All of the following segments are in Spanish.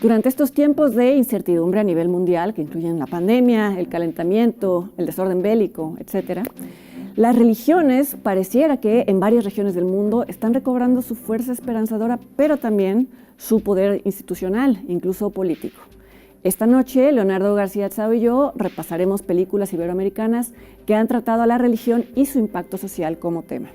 Durante estos tiempos de incertidumbre a nivel mundial, que incluyen la pandemia, el calentamiento, el desorden bélico, etc., las religiones pareciera que en varias regiones del mundo están recobrando su fuerza esperanzadora, pero también su poder institucional, incluso político. Esta noche, Leonardo García Tsao y yo repasaremos películas iberoamericanas que han tratado a la religión y su impacto social como tema.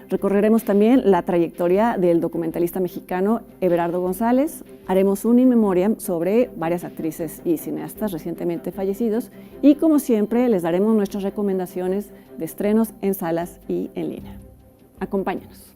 Recorreremos también la trayectoria del documentalista mexicano Everardo González. Haremos un in memoriam sobre varias actrices y cineastas recientemente fallecidos y, como siempre, les daremos nuestras recomendaciones de estrenos en salas y en línea. Acompáñanos.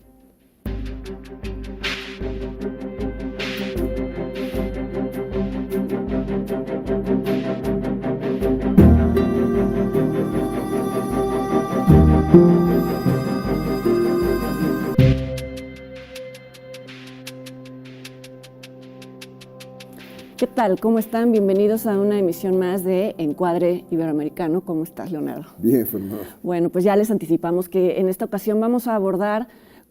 ¿Qué tal? ¿Cómo están? Bienvenidos a una emisión más de Encuadre Iberoamericano. ¿Cómo estás, Leonardo? Bien, Fernando. Bueno, pues ya les anticipamos que en esta ocasión vamos a abordar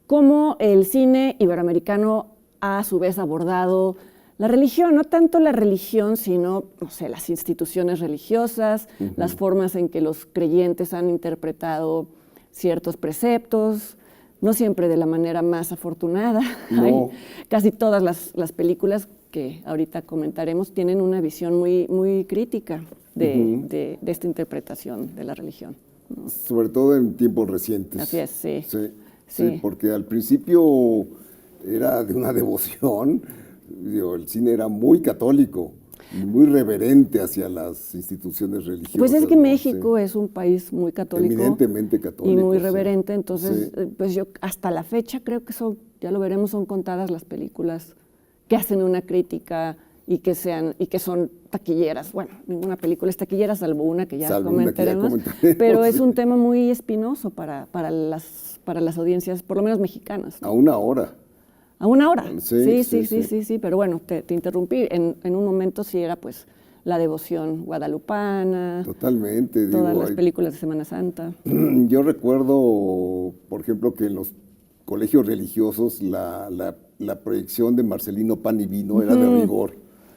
cómo el cine iberoamericano ha a su vez abordado la religión, no tanto la religión, sino, no sé, las instituciones religiosas, las formas en que los creyentes han interpretado ciertos preceptos, no siempre de la manera más afortunada. No. Casi todas las películas que ahorita comentaremos tienen una visión muy crítica de esta interpretación de la religión, ¿no? Sobre todo en tiempos recientes. Así es, sí. Sí, porque al principio era de una devoción, el cine era muy católico y muy reverente hacia las instituciones religiosas. Pues es que ¿no? México es un país muy católico. Eminentemente católico. Y muy reverente, entonces, pues yo hasta la fecha creo que ya lo veremos, son contadas las películas que hacen una crítica y que son taquilleras. Bueno, ninguna película es taquillera, salvo una que ya comentaremos, pero es un tema muy espinoso para las audiencias, por lo menos mexicanas, ¿no? A una hora. A una hora. Sí, Pero bueno, te interrumpí. En un momento sí era pues la devoción guadalupana. Totalmente. Todas las películas de Semana Santa. Yo recuerdo, por ejemplo, que en los colegios religiosos la proyección de Marcelino Pan y Vino era de rigor.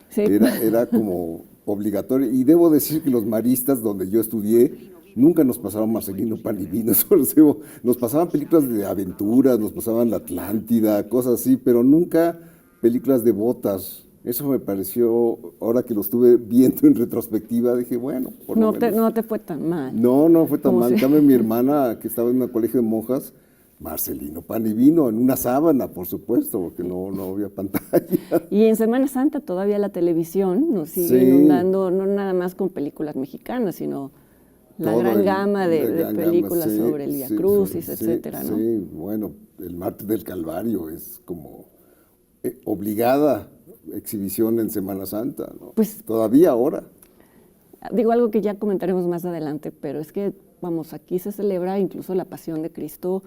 Sí. Era como obligatorio. Y debo decir que los maristas, donde yo estudié, nunca nos pasaban Marcelino Pan y Vino. Nos pasaban películas de aventuras, nos pasaban La Atlántida, cosas así, pero nunca películas devotas. Eso me pareció, ahora que lo estuve viendo en retrospectiva, dije, bueno, por lo menos. No te fue tan mal. No fue tan mal. También mi hermana, que estaba en un colegio de monjas, Marcelino Pan y Vino, en una sábana, por supuesto, porque no había pantalla. Y en Semana Santa todavía la televisión nos sigue inundando, no nada más con películas mexicanas, sino la gran gama de películas sobre el Vía Crucis, etcétera, ¿no? Sí, bueno, el Martes del Calvario es como obligada exhibición en Semana Santa, ¿no? Pues todavía ahora. Digo algo que ya comentaremos más adelante, pero es que, vamos, aquí se celebra incluso la Pasión de Cristo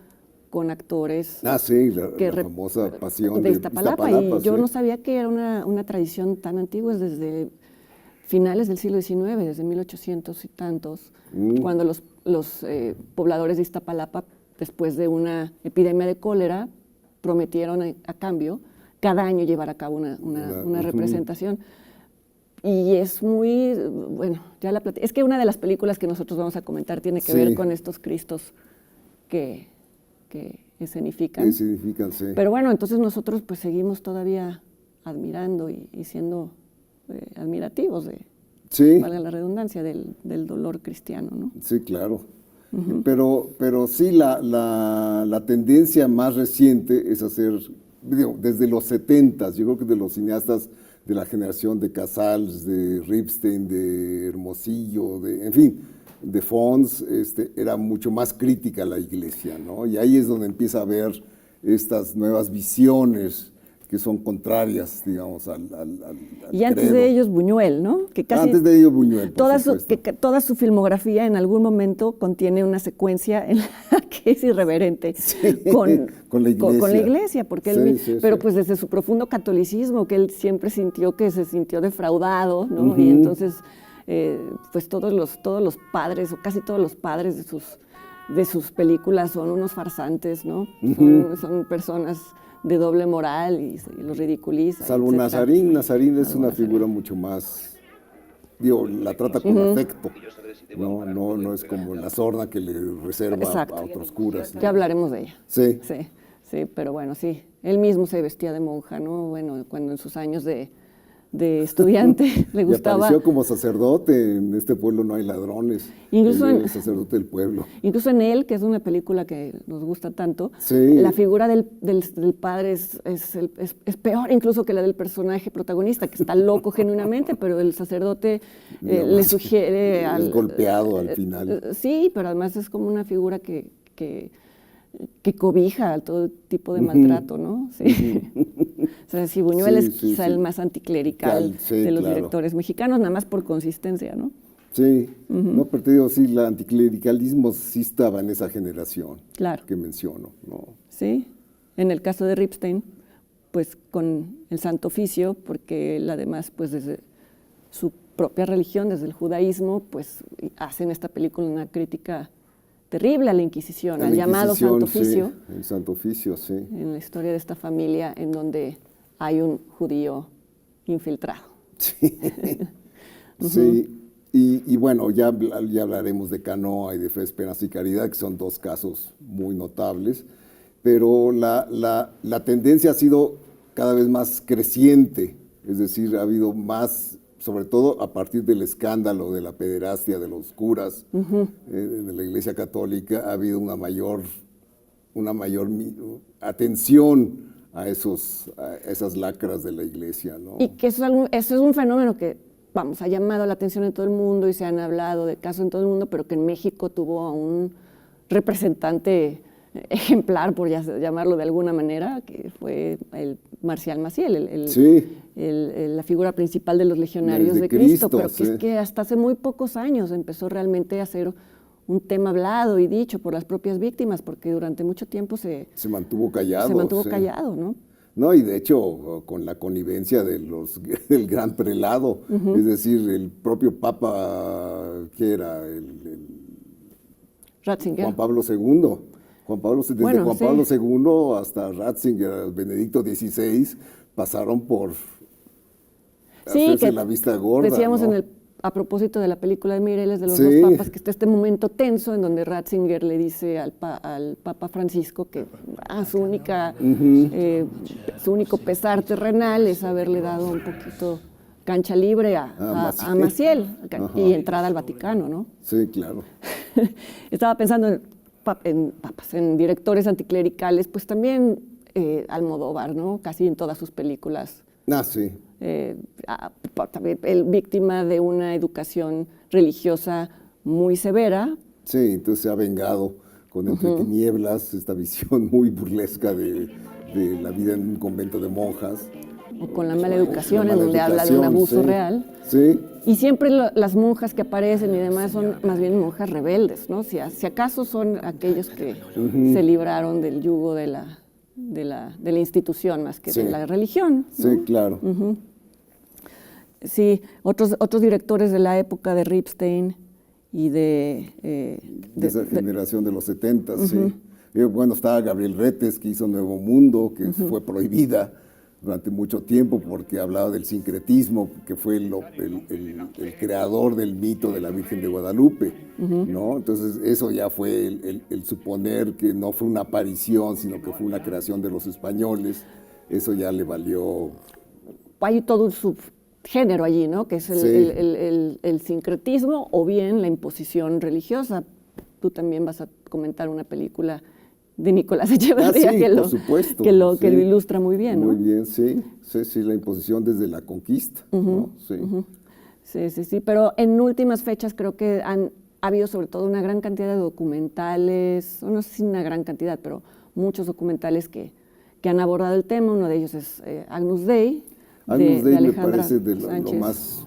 con actores. La famosa Pasión de Iztapalapa. Y yo no sabía que era una tradición tan antigua, es desde finales del siglo XIX, desde 1800 y tantos, cuando los pobladores de Iztapalapa, después de una epidemia de cólera, prometieron a cambio cada año llevar a cabo una representación. Y es muy, bueno, es que una de las películas que nosotros vamos a comentar tiene que ver con estos Cristos que escenifican. Sí. Pero bueno, entonces nosotros pues seguimos todavía admirando y siendo admirativos valga la redundancia, del dolor cristiano, ¿no? Sí, claro. Pero sí, la tendencia más reciente es hacer, desde los 70s, yo creo que de los cineastas de la generación de Casals, de Ripstein, de Hermosillo, en fin, de Fons, era mucho más crítica a la iglesia, ¿no? Y ahí es donde empieza a haber estas nuevas visiones que son contrarias, digamos, al Y antes credo. de ellos Buñuel, ¿no? Que casi antes de ellos Buñuel, toda su filmografía en algún momento contiene una secuencia en la que es irreverente con la iglesia, porque pero pues desde su profundo catolicismo, que él siempre sintió que se sintió defraudado, ¿no? Y entonces pues todos los padres, o casi todos los padres de sus películas son unos farsantes, ¿no? Son personas de doble moral y los ridiculiza. Salvo etcétera. Nazarín es una figura mucho más, digo, la trata con afecto, no es como la sorda que le reserva Exacto. a otros curas, ¿no? Ya hablaremos de ella. Sí. Sí, pero bueno, sí. Él mismo se vestía de monja, ¿no? Bueno, cuando en sus años de estudiante le Y gustaba. apareció como sacerdote. En este pueblo no hay ladrones. Incluso Él era el sacerdote del pueblo. Incluso en él, que es una película que nos gusta tanto, Sí. la figura del padre es peor incluso que la del personaje protagonista, que está loco genuinamente, pero el sacerdote le sugiere es golpeado al final. Sí, pero además es como una figura que cobija a todo tipo de maltrato, ¿no? Sí. O sea, si Buñuel es quizá el más anticlerical de los directores mexicanos, nada más por consistencia, ¿no? Sí, no, pero te digo, sí, el anticlericalismo sí estaba en esa generación que menciono, ¿no? Sí, en el caso de Ripstein, pues con el Santo Oficio, porque él además, pues desde su propia religión, desde el judaísmo, pues hacen esta película una crítica terrible a la Inquisición, al llamado Santo Oficio. Sí, el Santo Oficio, sí. En la historia de esta familia en donde hay un judío infiltrado. Sí, sí. Y bueno, ya hablaremos de Canoa y de Fe, Esperanza y Caridad, que son dos casos muy notables, pero la tendencia ha sido cada vez más creciente, es decir, ha habido más, sobre todo a partir del escándalo de la pederastia de los curas de la Iglesia Católica, ha habido una mayor atención a esas lacras de la Iglesia, ¿no? Y que eso es un fenómeno que, vamos, ha llamado la atención en todo el mundo y se han hablado de casos en todo el mundo, pero que en México tuvo a un representante ejemplar, por llamarlo de alguna manera, que fue el Marcial Maciel, la figura principal de los legionarios de Cristo, pero que es que hasta hace muy pocos años empezó realmente a ser un tema hablado y dicho por las propias víctimas, porque durante mucho tiempo se mantuvo callado. Callado, ¿no? No, y de hecho, con la connivencia del gran prelado, es decir, el propio Papa, que era Ratzinger. Juan Pablo II. Desde Juan Pablo II hasta Ratzinger, Benedicto XVI, pasaron por hacerse la vista gorda. Decíamos, ¿no?, a propósito de la película de Mireles de los dos papas, que está este momento tenso en donde Ratzinger le dice al Papa Francisco que su único pesar terrenal es haberle dado un poquito cancha libre a Maciel y entrada al Vaticano, ¿no? Sí, claro. Estaba pensando en directores anticlericales, pues también Almodóvar, ¿no? Casi en todas sus películas. Sí. También víctima de una educación religiosa muy severa. Sí, entonces se ha vengado con Entre Tinieblas, esta visión muy burlesca de la vida en un convento de monjas. O con La Mala Educación, en donde habla de un abuso real. Sí. Y siempre las monjas que aparecen y demás son más bien monjas rebeldes, ¿no? Si acaso son aquellos que se libraron del yugo de la institución más que de la religión, ¿no? Sí, claro. Sí, otros directores de la época de Ripstein y de esa generación de los 70, sí. Bueno, estaba Gabriel Retes, que hizo Nuevo Mundo, que fue prohibida durante mucho tiempo porque hablaba del sincretismo, que fue el creador del mito de la Virgen de Guadalupe, ¿no? Entonces eso ya fue el suponer que no fue una aparición, sino que fue una creación de los españoles. Eso ya le valió. Hay todo un subgénero allí, ¿no? Que es el sincretismo o bien la imposición religiosa. Tú también vas a comentar una película de Nicolás Echeverría que lo ilustra muy bien, ¿no? Muy bien, sí, la imposición desde la conquista, ¿no? Sí, pero en últimas fechas creo que ha habido sobre todo una gran cantidad de documentales, no sé si una gran cantidad, pero muchos documentales que han abordado el tema. Uno de ellos es Agnus Dei, Agnus Dei me parece de lo más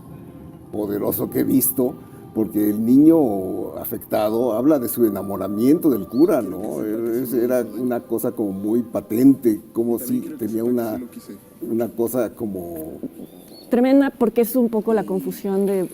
poderoso que he visto, porque el niño afectado habla de su enamoramiento del cura, ¿no? Era una cosa como muy patente, como si tenía una cosa como... Tremenda, porque es un poco la confusión de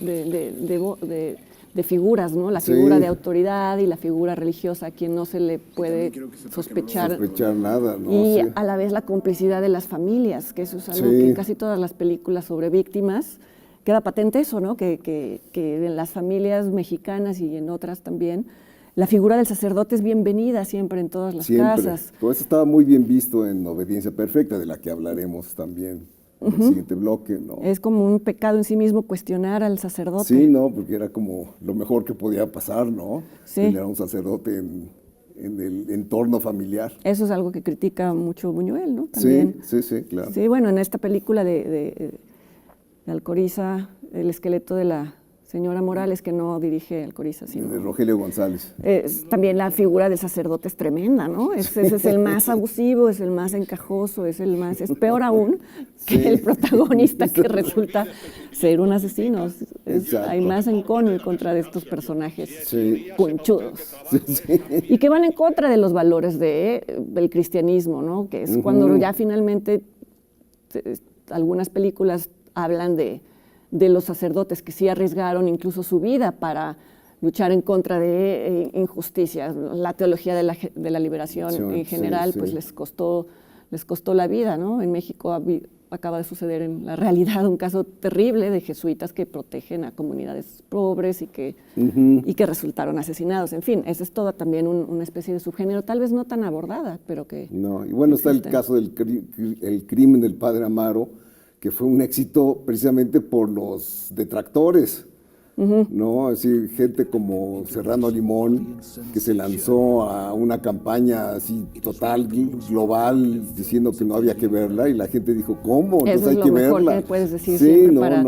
figuras, ¿no? La figura de autoridad y la figura religiosa a quien no se le puede sospechar nada, ¿no? Y a la vez la complicidad de las familias, que eso es algo que en casi todas las películas sobre víctimas queda patente eso, ¿no? Que en las familias mexicanas y en otras también, la figura del sacerdote es bienvenida siempre en todas las casas. Todo eso estaba muy bien visto en Obediencia Perfecta, de la que hablaremos también en el siguiente bloque, ¿no? Es como un pecado en sí mismo cuestionar al sacerdote. Sí, ¿no? Porque era como lo mejor que podía pasar, ¿no? Sí. Tener a un sacerdote en el entorno familiar. Eso es algo que critica mucho Buñuel, ¿no? También. Sí, claro. Sí, bueno, en esta película de Alcoriza, el esqueleto de la señora Morales, que no dirige Alcoriza, sino... De Rogelio González. También la figura del sacerdote es tremenda, ¿no? Ese es el más abusivo, es el más encajoso, es peor aún que el protagonista que resulta ser un asesino. Hay más encono en contra de estos personajes conchudos. Y que van en contra de los valores del cristianismo, ¿no? Que es cuando ya finalmente algunas películas hablan de los sacerdotes que sí arriesgaron incluso su vida para luchar en contra de injusticias. La teología de la liberación en general pues les costó la vida, ¿no? En México acaba de suceder en la realidad un caso terrible de jesuitas que protegen a comunidades pobres y que resultaron asesinados. En fin, esa es toda también una especie de subgénero, tal vez no tan abordada, pero que... No, y bueno, existe. Está el caso del crimen del padre Amaro, que fue un éxito precisamente por los detractores, ¿no? Es decir, gente como Serrano Limón, que se lanzó a una campaña así total, global, diciendo que no había que verla, y la gente dijo, ¿cómo? Entonces hay que verla. Eso es lo mejor que puedes decir siempre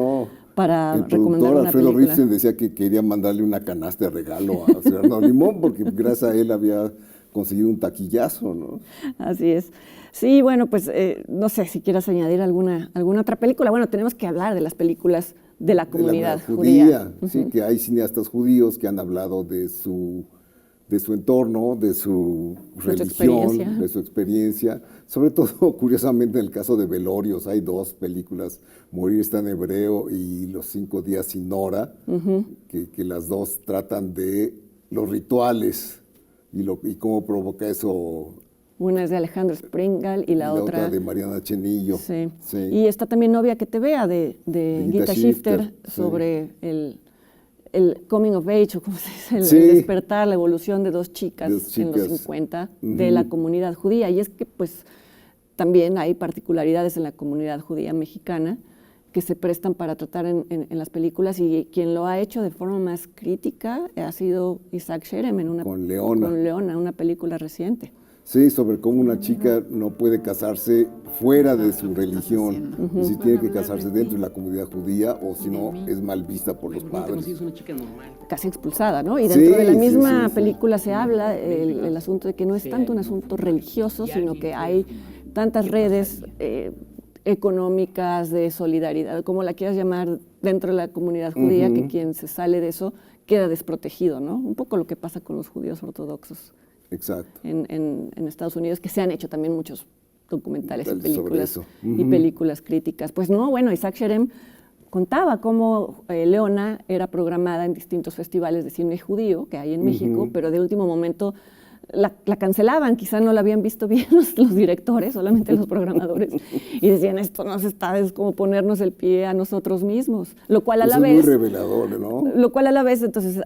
para el recomendar productor una Alfredo película. Ripstein decía que quería mandarle una canasta de regalo a Serrano Limón, porque gracias a él había conseguido un taquillazo, ¿no? Así es. Sí, bueno, pues no sé si quieras añadir alguna otra película. Bueno, tenemos que hablar de las películas de la comunidad judía. Sí, que hay cineastas judíos que han hablado de su entorno, de su religión, de su experiencia. Sobre todo, curiosamente, en el caso de Velorios, hay dos películas, Morir está en hebreo y Los 5 días sin hora, que las dos tratan de los rituales y cómo provoca eso. Una es de Alejandro Springal y la otra de Mariana Chenillo. Sí. Y está también Novia que te vea de Gita Shifter sobre el coming of age, o como se dice, el despertar, la evolución de dos chicas en los 50 de la comunidad judía. Y es que pues también hay particularidades en la comunidad judía mexicana que se prestan para tratar en las películas, y quien lo ha hecho de forma más crítica ha sido Isaac Sherem con Leona, una película reciente. Sí, sobre cómo una chica no puede casarse fuera de su religión, si tiene que casarse dentro de la comunidad judía, o si no, es mal vista por los padres. Casi expulsada, ¿no? Y dentro de la misma película se habla el asunto de que no es tanto un asunto religioso, sino que hay tantas redes económicas de solidaridad, como la quieras llamar, dentro de la comunidad judía, que quien se sale de eso queda desprotegido, ¿no? Un poco lo que pasa con los judíos ortodoxos. Exacto. En Estados Unidos, que se han hecho también muchos documentales y películas críticas. Pues no, bueno, Isaac Sherem contaba cómo Leona era programada en distintos festivales de cine judío que hay en México, pero de último momento la cancelaban, quizá no la habían visto bien los directores, solamente los programadores, y decían, esto nos está, es como ponernos el pie a nosotros mismos, lo cual a la vez... es muy revelador, ¿no? Lo cual a la vez, entonces,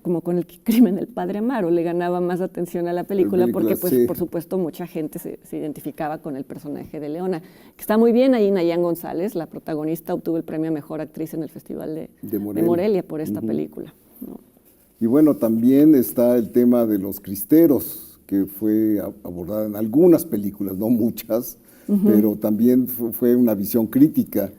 como con el crimen del padre Amaro, le ganaba más atención a la película, porque, pues, por supuesto, mucha gente se identificaba con el personaje de Leona, que está muy bien ahí. Nayan González, la protagonista, obtuvo el premio a Mejor Actriz en el Festival de Morelia por esta película, ¿no? Y bueno, también está el tema de los cristeros, que fue abordada en algunas películas, no muchas, pero también fue una visión crítica,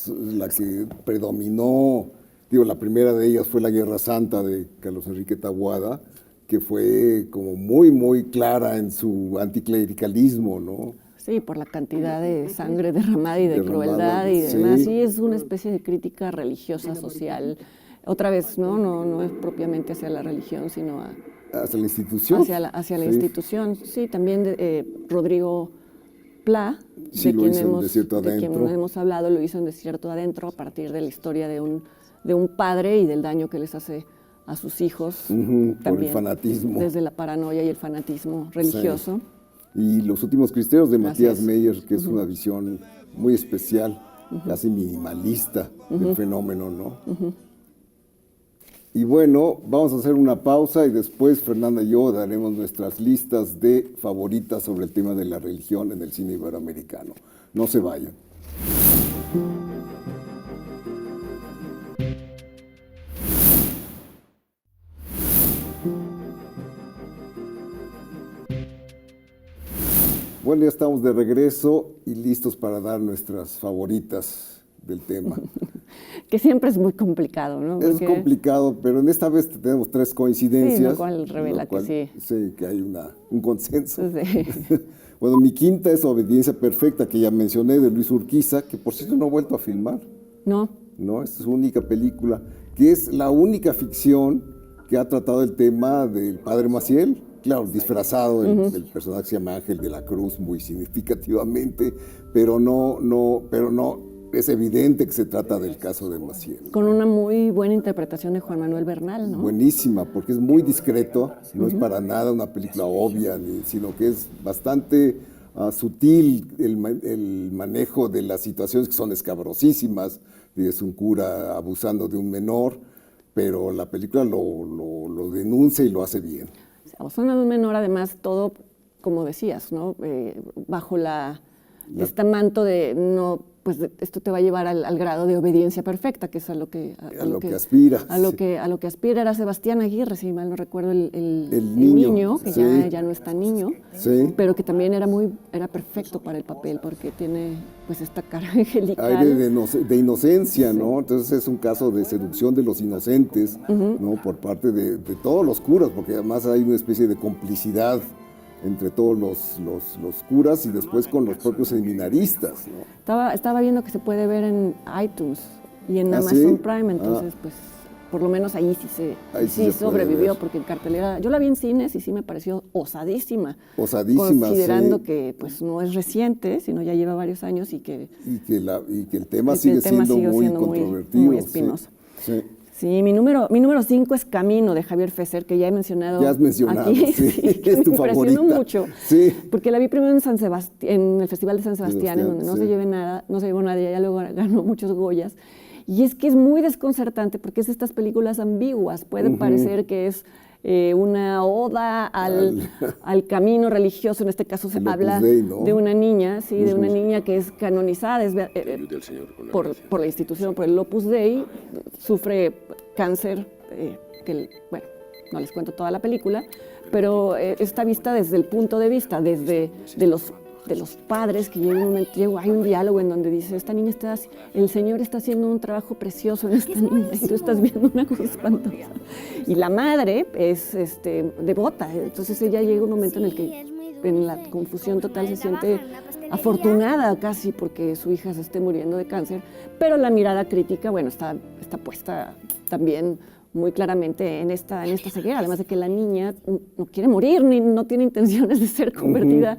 la que predominó. Digo, la primera de ellas fue La Guerra Santa de Carlos Enrique Taboada, que fue como muy, muy clara en su anticlericalismo, ¿no? Sí, por la cantidad de sangre derramada y de crueldad y demás. Sí, es una especie de crítica religiosa, social. Otra vez, no es propiamente hacia la religión, sino hacia la institución. Hacia la institución. Sí, también Rodrigo Pla, de quien hemos hablado, lo hizo en Desierto Adentro, a partir de la historia de un padre y del daño que les hace a sus hijos, por el fanatismo. desde la paranoia y el fanatismo religioso. Sí. Y Los últimos cristeros de Matías es. Meyer, que es una visión muy especial, casi minimalista del fenómeno, ¿no? Y bueno, vamos a hacer una pausa y después Fernanda y yo daremos nuestras listas de favoritas sobre el tema de la religión en el cine iberoamericano. No se vayan. Bueno, ya estamos de regreso y listos para dar nuestras favoritas del tema. Que siempre es muy complicado, ¿no? Es complicado, pero en esta vez tenemos 3 coincidencias. Sí, lo cual revela que sí. Sí, que hay un consenso. Sí. Bueno, mi quinta es Obediencia Perfecta, que ya mencioné, de Luis Urquiza, que por cierto no ha vuelto a filmar. No. No, esta es su única película, que es la única ficción que ha tratado el tema del padre Maciel. Claro, disfrazado, el personaje se llama Ángel de la Cruz muy significativamente, pero no, es evidente que se trata del caso de Maciel. Con una muy buena interpretación de Juan Manuel Bernal, ¿no? Buenísima, porque es muy discreto, no es para nada una película obvia, sino que es bastante sutil el manejo de las situaciones que son escabrosísimas. Es un cura abusando de un menor, pero la película lo denuncia y lo hace bien. Abusando de un menor, además, todo, como decías, ¿no? Bajo este manto de no, pues esto te va a llevar al grado de obediencia perfecta, que es a lo que aspira. A lo que aspira era Sebastián Aguirre, si mal no recuerdo, el niño, que sí. ya no está niño, sí. Pero que también era perfecto para el papel, porque tiene pues esta cara angelical. Aire de inocencia, sí. ¿No? Entonces es un caso de seducción de los inocentes, ¿no? Por parte de todos los curas, porque además hay una especie de complicidad entre todos los curas y después con los propios seminaristas, ¿no? Estaba viendo que se puede ver en iTunes y en Amazon Prime, entonces pues por lo menos ahí sí sobrevivió, porque en cartelera, yo la vi en cines y sí me pareció osadísima. Considerando que pues no es reciente, sino ya lleva varios años y que el tema sigue siendo muy controvertido. Muy espinoso. Sí. Sí, mi número 5 es Camino, de Javier Fesser, que ya he mencionado. Ya has mencionado, aquí, sí, es tu favorita. Me impresionó mucho, sí. Porque la vi primero en el Festival de San Sebastián, en donde no se llevó nadie, ya luego ganó muchos Goyas. Y es que es muy desconcertante, porque es de estas películas ambiguas. Puede parecer que es una oda al camino religioso. En este caso se habla de una niña, sí, de una niña que es canonizada por la institución, por el Opus Dei, sufre cáncer, bueno, no les cuento toda la película, pero está vista desde el punto de vista, de los padres, que llega un momento, hay un diálogo en donde dice, el Señor está haciendo un trabajo precioso en esta niña, y tú estás viendo una cosa espantosa. Y la madre es devota, entonces ella llega un momento en el que en la confusión total se siente afortunada casi porque su hija se esté muriendo de cáncer, pero la mirada crítica, bueno, está puesta también muy claramente en esta ceguera, además de que la niña no quiere morir, ni no tiene intenciones de ser convertida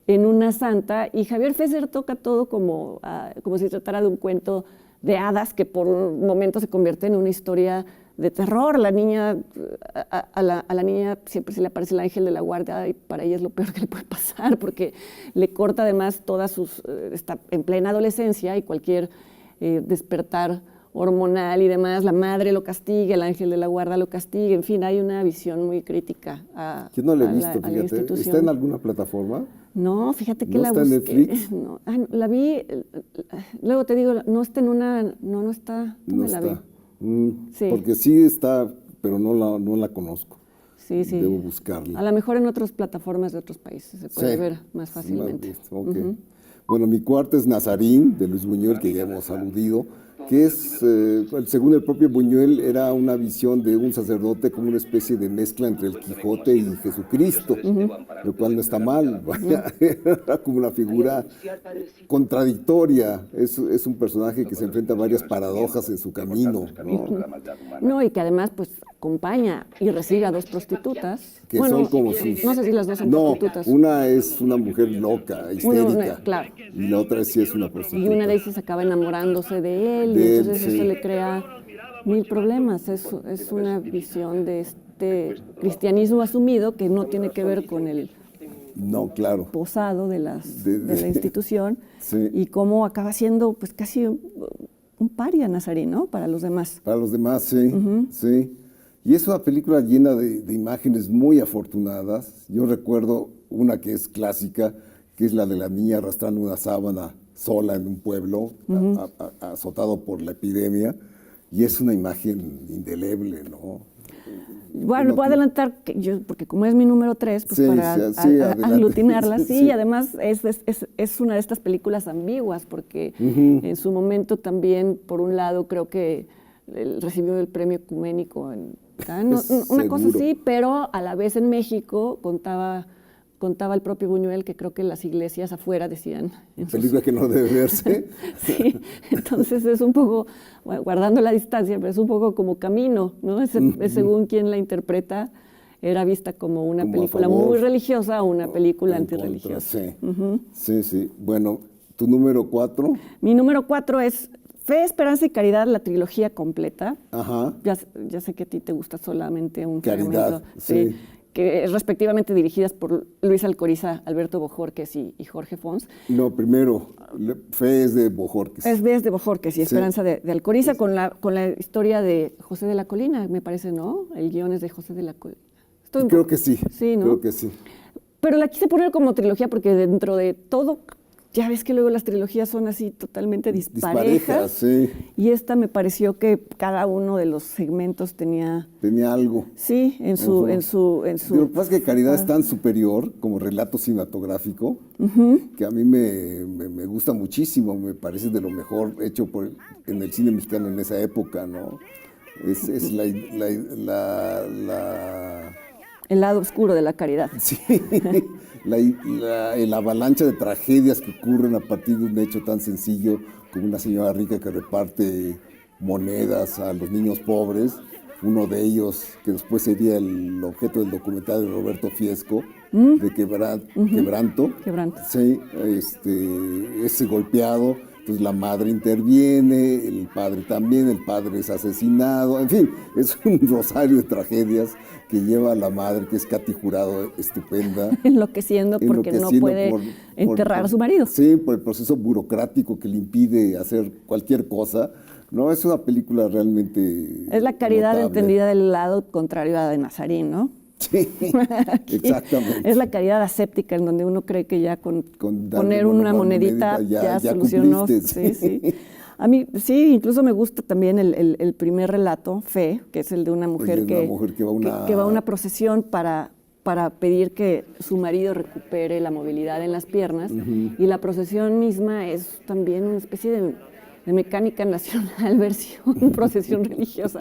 en una santa, y Javier Fesser toca todo como si tratara de un cuento de hadas que por un momento se convierte en una historia de terror. La niña, a la niña siempre se le aparece el ángel de la guardia y para ella es lo peor que le puede pasar, porque le corta además está en plena adolescencia y cualquier despertar hormonal y demás, la madre lo castiga, el ángel de la guarda lo castiga, en fin, hay una visión muy crítica Yo no la he visto, fíjate. ¿Está en alguna plataforma? No, fíjate que ¿No la está busqué. en Netflix? No, la vi, luego te digo, no está en una, no está, ¿dónde la vi? Sí. Porque sí está, pero no la conozco. Sí. Debo buscarla. A lo mejor en otras plataformas de otros países se puede ver más fácilmente. Okay. Bueno, mi cuarta es Nazarín, de Luis Buñuel, que ya hemos aludido, que es, según el propio Buñuel, era una visión de un sacerdote como una especie de mezcla entre el Quijote y Jesucristo, lo cual no está mal, era como una figura contradictoria, es un personaje que se enfrenta a varias paradojas en su camino, ¿no? No, y que además pues acompaña y recibe a 2 prostitutas. Que son como sus... No sé si las 2 son prostitutas. Una es una mujer loca, histérica, claro. Y la otra sí es una prostituta. Y una de ellas acaba enamorándose de él, y entonces eso le crea Mil problemas. Es una visión de este cristianismo asumido que no tiene que ver con el posado de la institución, sí. Y cómo acaba siendo pues casi un paria Nazarín, ¿no? Para los demás. Para los demás, sí, sí. Y es una película llena de imágenes muy afortunadas. Yo recuerdo una que es clásica, que es la de la niña arrastrando una sábana sola en un pueblo, azotado por la epidemia, y es una imagen indeleble, ¿no? Bueno, puedo adelantar, porque como es mi número 3, pues sí, para sí, aglutinarla, sí, sí. Y además es una de estas películas ambiguas, porque en su momento también, por un lado, creo que recibió el premio ecuménico en Cannes, una cosa así, pero a la vez en México contaba el propio Buñuel que creo que las iglesias afuera decían... Película que no debe verse. Sí, entonces es un poco, guardando la distancia, pero es un poco como Camino, ¿no? Según quien la interpreta, era vista como una película muy religiosa o una película antirreligiosa. Sí, sí. Bueno, ¿tu número 4? Mi número 4 es Fe, Esperanza y Caridad, la trilogía completa. Ajá. Ya sé que a ti te gusta solamente un Caridad, fragmento. sí. Que respectivamente dirigidas por Luis Alcoriza, Alberto Bojorquez y Jorge Fons. No, primero, Fe es de Bojorquez. Es de Bojorquez y Esperanza de Alcoriza, con la historia de José de la Colina, me parece, ¿no? El guión es de José de la Colina. Creo que sí. Sí, ¿no? Creo que sí. Pero la quise poner como trilogía porque dentro de todo, ya ves que luego las trilogías son así totalmente disparejas. Sí. Y esta me pareció que cada uno de los segmentos tenía algo. Sí, en su... Lo que pasa es que Caridad es tan superior como relato cinematográfico que a mí me gusta muchísimo, me parece de lo mejor hecho en el cine mexicano en esa época, ¿no? Es el lado oscuro de la caridad. Sí, la avalancha de tragedias que ocurren a partir de un hecho tan sencillo como una señora rica que reparte monedas a los niños pobres. Uno de ellos, que después sería el objeto del documental de Roberto Fiesco, de Quebranto. Sí, ese golpeado. Entonces la madre interviene, el padre también, el padre es asesinado, en fin, es un rosario de tragedias que lleva a la madre, que es Katy Jurado, estupenda. Enloqueciendo porque no puede enterrar a su marido. Sí, por el proceso burocrático que le impide hacer cualquier cosa. No, es una película realmente Es la caridad notable. Entendida del lado contrario a de Nazarín, ¿no? Sí, exactamente. Es la caridad aséptica en donde uno cree que ya con poner una monedita ya solucionó. Sí. A mí, sí, incluso me gusta también el primer relato, Fe, que es el de una mujer, que va a una procesión para pedir que su marido recupere la movilidad en las piernas. Y la procesión misma es también una especie de mecánica nacional versión procesión religiosa,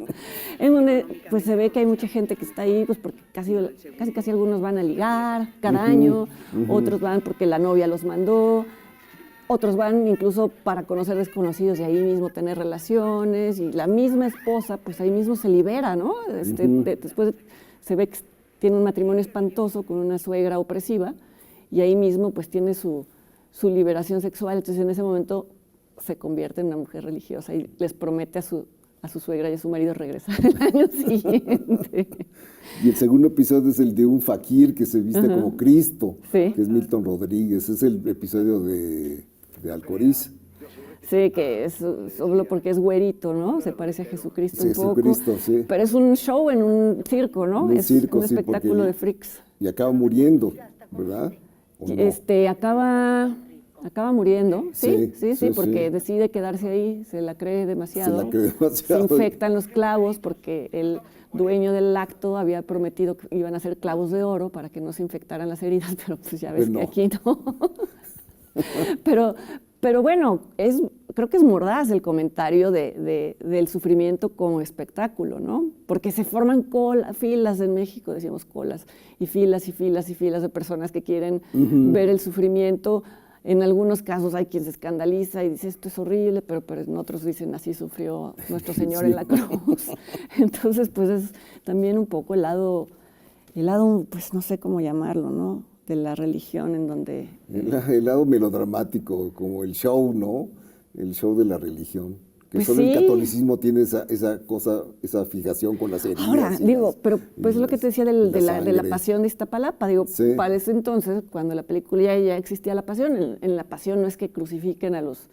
en donde pues se ve que hay mucha gente que está ahí pues porque casi algunos van a ligar cada año, otros van porque la novia los mandó, otros van incluso para conocer desconocidos y ahí mismo tener relaciones, y la misma esposa pues ahí mismo se libera, ¿no? Después se ve que tiene un matrimonio espantoso con una suegra opresiva y ahí mismo pues tiene su liberación sexual. Entonces en ese momento se convierte en una mujer religiosa y les promete a su suegra y a su marido regresar el año siguiente. Y el segundo episodio es el de un faquir que se viste como Cristo, que es Milton Rodríguez. Es el episodio de Alcoriza. Sí, que es solo porque es güerito, ¿no? Se parece a Jesucristo un poco. Jesucristo, sí. Pero es un show en un circo, ¿no? Un circo, un espectáculo de freaks. Y acaba muriendo, ¿verdad? Acaba muriendo, sí, porque decide quedarse ahí, se la cree demasiado. Se infectan los clavos porque el dueño del acto había prometido que iban a hacer clavos de oro para que no se infectaran las heridas, pero pues ya ves que aquí no. Pero bueno, creo que es mordaz el comentario del sufrimiento como espectáculo, ¿no? Porque se forman filas en México, decíamos colas, y filas y filas y filas de personas que quieren ver el sufrimiento. En algunos casos hay quien se escandaliza y dice esto es horrible, pero en otros dicen así sufrió nuestro Señor en la cruz. Entonces, pues es también un poco el lado, pues no sé cómo llamarlo, ¿no? De la religión en donde... El lado melodramático, como el show, ¿no? El show de la religión. Que Pues solo el sí. catolicismo tiene esa cosa, esa fijación con las heridas. Ahora, y digo, las- pero y pues lo que las- te decía y de la sangre. pasión de Iztapalapa, digo, Sí. para ese entonces, cuando la película ya existía la pasión, en la pasión no es que crucifiquen a los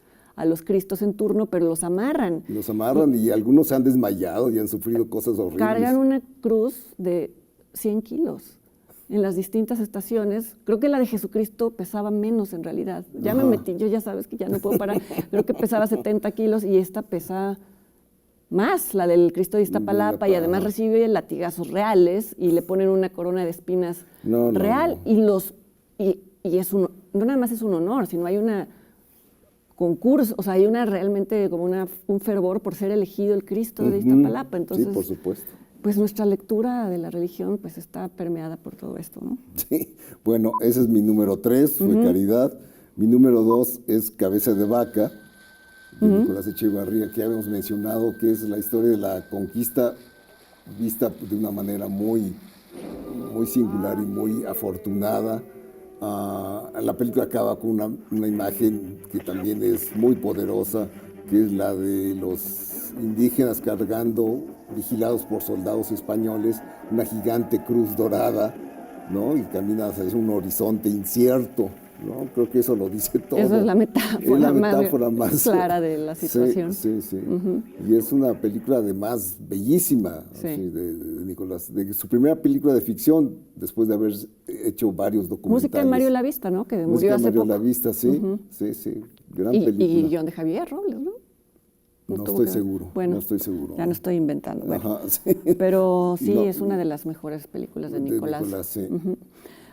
Cristos en turno, pero los amarran. Los amarran y algunos se han desmayado y han sufrido cosas horribles. Cargan una cruz de 100 kilos en las distintas estaciones. Creo que la de Jesucristo pesaba menos en realidad. Ya me metí, yo ya sabes que ya no puedo parar. Creo que pesaba 70 kilos y esta pesa más, la del Cristo de Iztapalapa, y además recibe latigazos reales y le ponen una corona de espinas No, no, real. no. Y es no nada más es un honor, sino hay una concurso, o sea, hay una realmente como un fervor por ser elegido el Cristo de Iztapalapa. Entonces, Sí, por supuesto. pues nuestra lectura de la religión pues está permeada por todo esto, ¿no? Sí. Bueno, ese es mi número 3, fue Caridad. Mi número 2 es Cabeza de Vaca, de Nicolás Echevarría, que ya habíamos mencionado, que es la historia de la conquista vista de una manera muy singular y muy afortunada. La película acaba con una imagen que también es muy poderosa, que es la de los indígenas cargando, vigilados por soldados españoles, una gigante cruz dorada, ¿no? Y caminan hacia un horizonte incierto, ¿no? Creo que eso lo dice todo. Esa es la metáfora, Es la metáfora más clara de la situación. Sí, sí, sí. Y es una película además bellísima, Sí. así, de Nicolás, de su primera película de ficción, después de haber hecho varios documentales. Música de Mario Lavista, ¿no? Que Música murió de hace Mario poco. Lavista, sí, sí, sí. Gran Y película. guión de Javier Robles, ¿no? No tuvo estoy que- seguro, Bueno, no estoy seguro. ya no estoy inventando. Bueno. Ajá, sí. Pero sí, No, es una de las mejores películas de Nicolás. sí.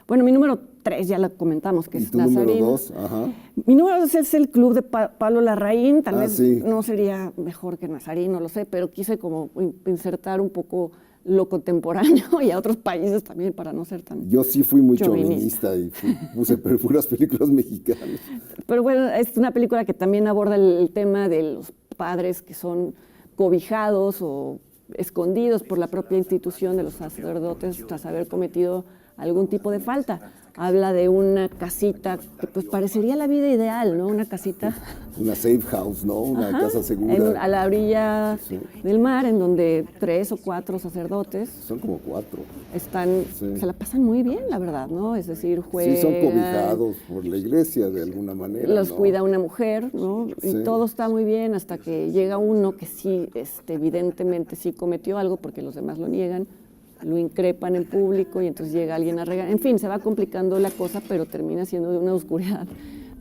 Bueno, mi número 3 ya la comentamos, que ¿Y es tu número Nazareno. 2? Ajá. Mi número 2 es el Club de Pablo Larraín. Tal vez sí. no sería mejor que Nazarín, no lo sé, pero quise como insertar un poco lo contemporáneo y a otros países también para no ser tan... Yo sí fui muy Chauvinista. chauvinista y puse puras películas mexicanas. Pero bueno, es una película que también aborda el tema de los padres que son cobijados o escondidos por la propia institución de los sacerdotes tras haber cometido algún tipo de falta. Habla de una casita que pues parecería la vida ideal, ¿no? Una casita Una safe house, ¿no? Una ajá, casa segura. a la orilla Sí. del mar, en donde 3 o 4 sacerdotes Son como 4. están, Sí. se la pasan muy bien, la verdad, ¿no? Es decir, juegan, Sí, son cobijados por la iglesia de alguna manera. los ¿no? cuida una mujer, ¿no? Y Sí. todo está muy bien hasta que llega uno que sí, evidentemente sí cometió algo porque los demás lo niegan, lo increpan en público y entonces llega alguien a regañar. En fin, se va complicando la cosa, pero termina siendo de una oscuridad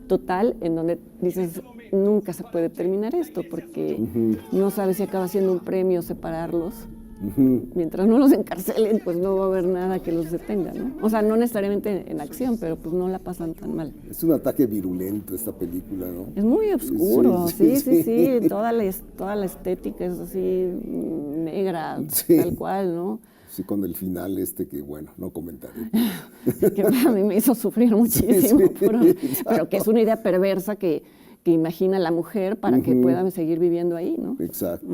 total en donde dices, nunca se puede terminar esto porque no sabes si acaba siendo un premio separarlos. Mientras no los encarcelen, pues no va a haber nada que los detenga, ¿no? O sea, no necesariamente en acción, pero pues no la pasan tan mal. Es un ataque virulento esta película, ¿no? Es muy oscuro, sí, sí, sí. sí. Toda la estética es así negra, Sí. tal cual, ¿no? Sí, con el final que, bueno, no comentaré. Que a mí me hizo sufrir muchísimo, sí, pero que es una idea perversa que imagina la mujer para que pueda seguir viviendo ahí, ¿no? Exacto.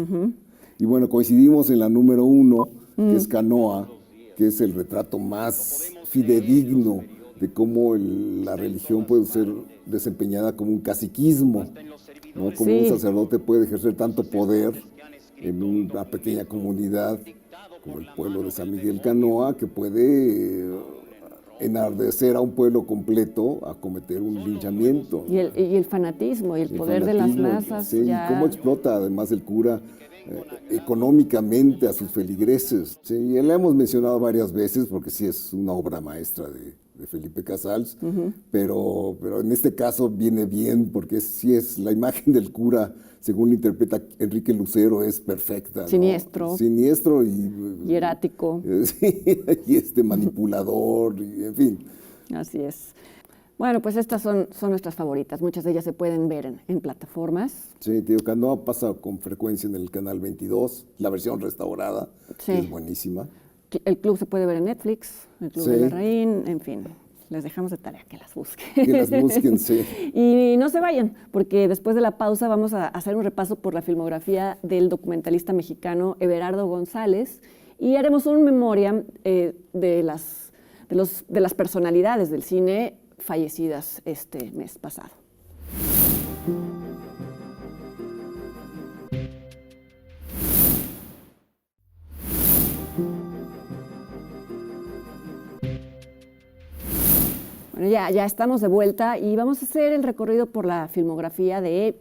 Y bueno, coincidimos en la número 1, que es Canoa, que es el retrato más fidedigno de cómo la religión puede ser desempeñada como un caciquismo, ¿no? Como Sí. un sacerdote puede ejercer tanto poder en una pequeña comunidad como el pueblo de San Miguel Canoa, que puede enardecer a un pueblo completo a cometer un linchamiento. Y el fanatismo y el poder de las fanatismo, masas. sí, ya... y cómo explota además el cura económicamente a sus feligreses. Sí, y la hemos mencionado varias veces porque sí es una obra maestra de Felipe Casals, pero en este caso viene bien porque sí es la imagen del cura, según lo interpreta Enrique Lucero, es perfecta, ¿no? Siniestro. Siniestro y Hierático. sí, y manipulador, y, en fin. Así es. Bueno, pues estas son nuestras favoritas. Muchas de ellas se pueden ver en plataformas. Sí, te digo, Canoa pasa con frecuencia en el canal 22, la versión restaurada, Sí. que es buenísima. El club se puede ver en Netflix, el Club Sí. de Larraín, en fin. Les dejamos de tarea que las busquen. Que las busquen, sí. Y no se vayan, porque después de la pausa vamos a hacer un repaso por la filmografía del documentalista mexicano Everardo González y haremos una memoria de las personalidades del cine fallecidas este mes pasado. Bueno, ya estamos de vuelta y vamos a hacer el recorrido por la filmografía de,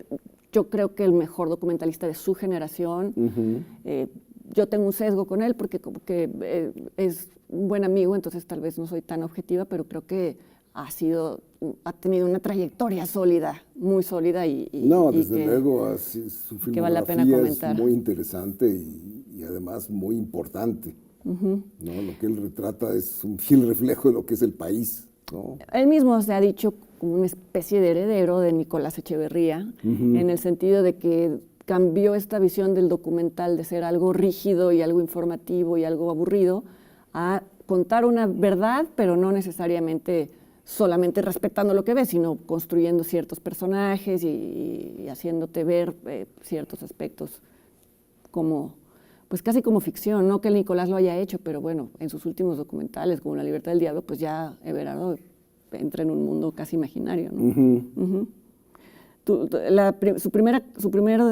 yo creo que el mejor documentalista de su generación. Yo tengo un sesgo con él porque como que es un buen amigo, entonces tal vez no soy tan objetiva, pero creo que ha tenido una trayectoria sólida, muy sólida No, desde luego, su que vale la pena filmografía comentar. es muy interesante y además muy importante. ¿No? Lo que él retrata es un fiel reflejo de lo que es el país, ¿no? Él mismo se ha dicho como una especie de heredero de Nicolás Echeverría, en el sentido de que cambió esta visión del documental de ser algo rígido y algo informativo y algo aburrido a contar una verdad, pero no necesariamente solamente respetando lo que ves, sino construyendo ciertos personajes y haciéndote ver ciertos aspectos como, pues casi como ficción, no que el Nicolás lo haya hecho, pero bueno, en sus últimos documentales, como La libertad del diablo, pues ya Everardo entra en un mundo casi imaginario, ¿no? Su primero...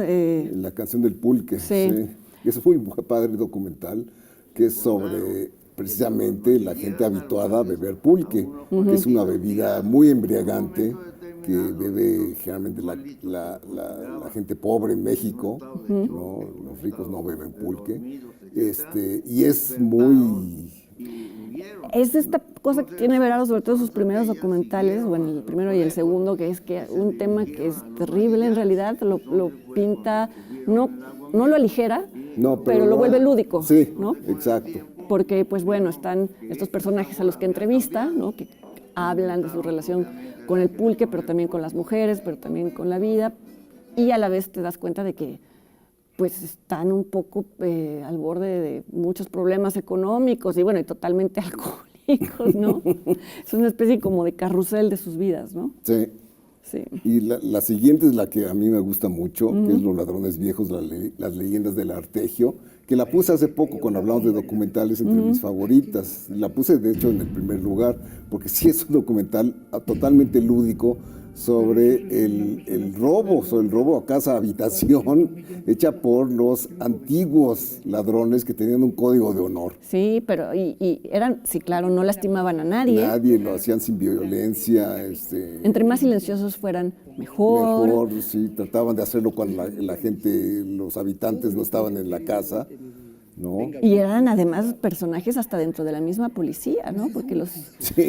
La canción del pulque, sí. Es muy padre documental, que es sobre precisamente la gente habituada a beber pulque, que es una bebida muy embriagante, que bebe generalmente la gente pobre en México, ¿no? Los ricos no beben pulque, y es muy... Es esta cosa que tiene Everardo, sobre todo sus primeros documentales, bueno, el primero y el segundo, que es que un tema que es terrible en realidad, lo pinta, no lo aligera, pero lo vuelve lúdico. Sí, ¿no? Exacto. Porque, pues bueno, están estos personajes a los que entrevista, ¿no? Que hablan de su relación con el pulque, pero también con las mujeres, pero también con la vida, y a la vez te das cuenta de que pues están un poco al borde de muchos problemas económicos y bueno, y totalmente alcohólicos, ¿no? Es una especie como de carrusel de sus vidas, ¿no? Sí. Sí. Y la siguiente es la que a mí me gusta mucho, que es Los ladrones viejos, las leyendas del Artegio, que la puse hace poco cuando hablamos de documentales entre mis favoritas. La puse, de hecho, en el primer lugar, porque sí es un documental totalmente lúdico sobre el robo a casa-habitación hecha por los antiguos ladrones que tenían un código de honor. Sí, pero sí, claro, no lastimaban a nadie. Nadie, lo hacían sin violencia. Entre más silenciosos fueran, mejor. Mejor, sí, trataban de hacerlo cuando la gente, los habitantes no estaban en la casa, ¿no? Y eran además personajes hasta dentro de la misma policía, ¿no? Porque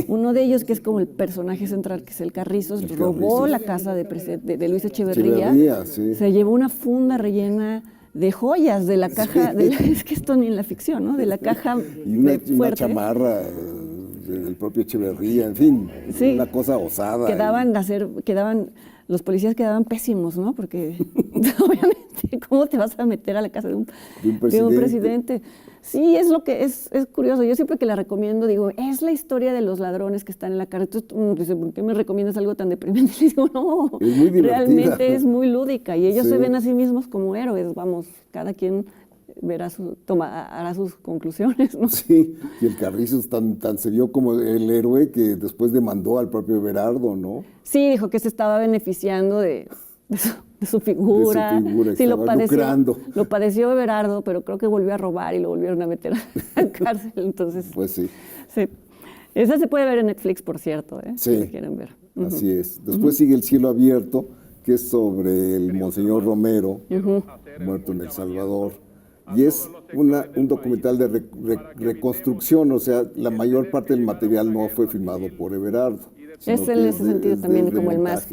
uno de ellos, que es como el personaje central, que es el Carrizos, robó la casa de Luis Echeverría, sí. Se llevó una funda rellena de joyas de la caja, es que esto ni en la ficción, ¿no? De la caja y una chamarra del propio Echeverría, en fin, sí, una cosa osada. Los policías quedaban pésimos, ¿no? Porque obviamente, ¿cómo te vas a meter a la casa de un presidente? Sí, es lo que es curioso. Yo siempre que la recomiendo digo, es la historia de los ladrones que están en la cárcel. Entonces, dice, ¿por qué me recomiendas algo tan deprimente? Y les digo, no, es muy realmente es muy lúdica y ellos se ven a sí mismos como héroes. Vamos, cada quien hará sus conclusiones, ¿no? Sí, y el Carrizos tan se vio como el héroe que después demandó al propio Everardo, ¿no? Sí, dijo que se estaba beneficiando de su figura. De su figura, sí, lucrando. Lo padeció Everardo, pero creo que volvió a robar y lo volvieron a meter a la cárcel. Entonces, pues sí. Esa se puede ver en Netflix, por cierto, sí, si quieren ver. Así es. Después sigue El cielo abierto, que es sobre el Monseñor Romero, muerto en El Salvador. Y es un documental de reconstrucción, o sea, la mayor parte del material no fue filmado por Everardo. Es en ese sentido también como el más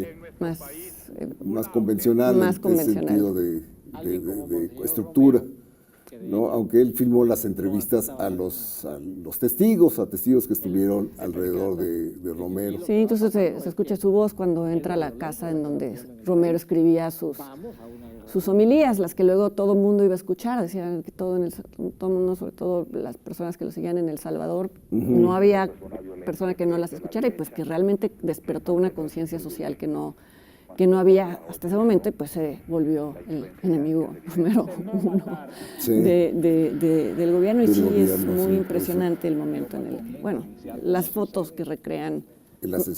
convencional, en ese sentido de estructura, ¿no? Aunque él filmó las entrevistas a los testigos que estuvieron alrededor de Romero. Sí, entonces se escucha su voz cuando entra a la casa en donde Romero escribía sus homilías, las que luego todo el mundo iba a escuchar. Decían que todo el mundo, sobre todo las personas que lo seguían en El Salvador, no había persona que no las escuchara y pues que realmente despertó una conciencia social que no había hasta ese momento y pues se volvió el enemigo número uno del gobierno. Y sí, es muy impresionante el momento en el que, bueno, las fotos que recrean,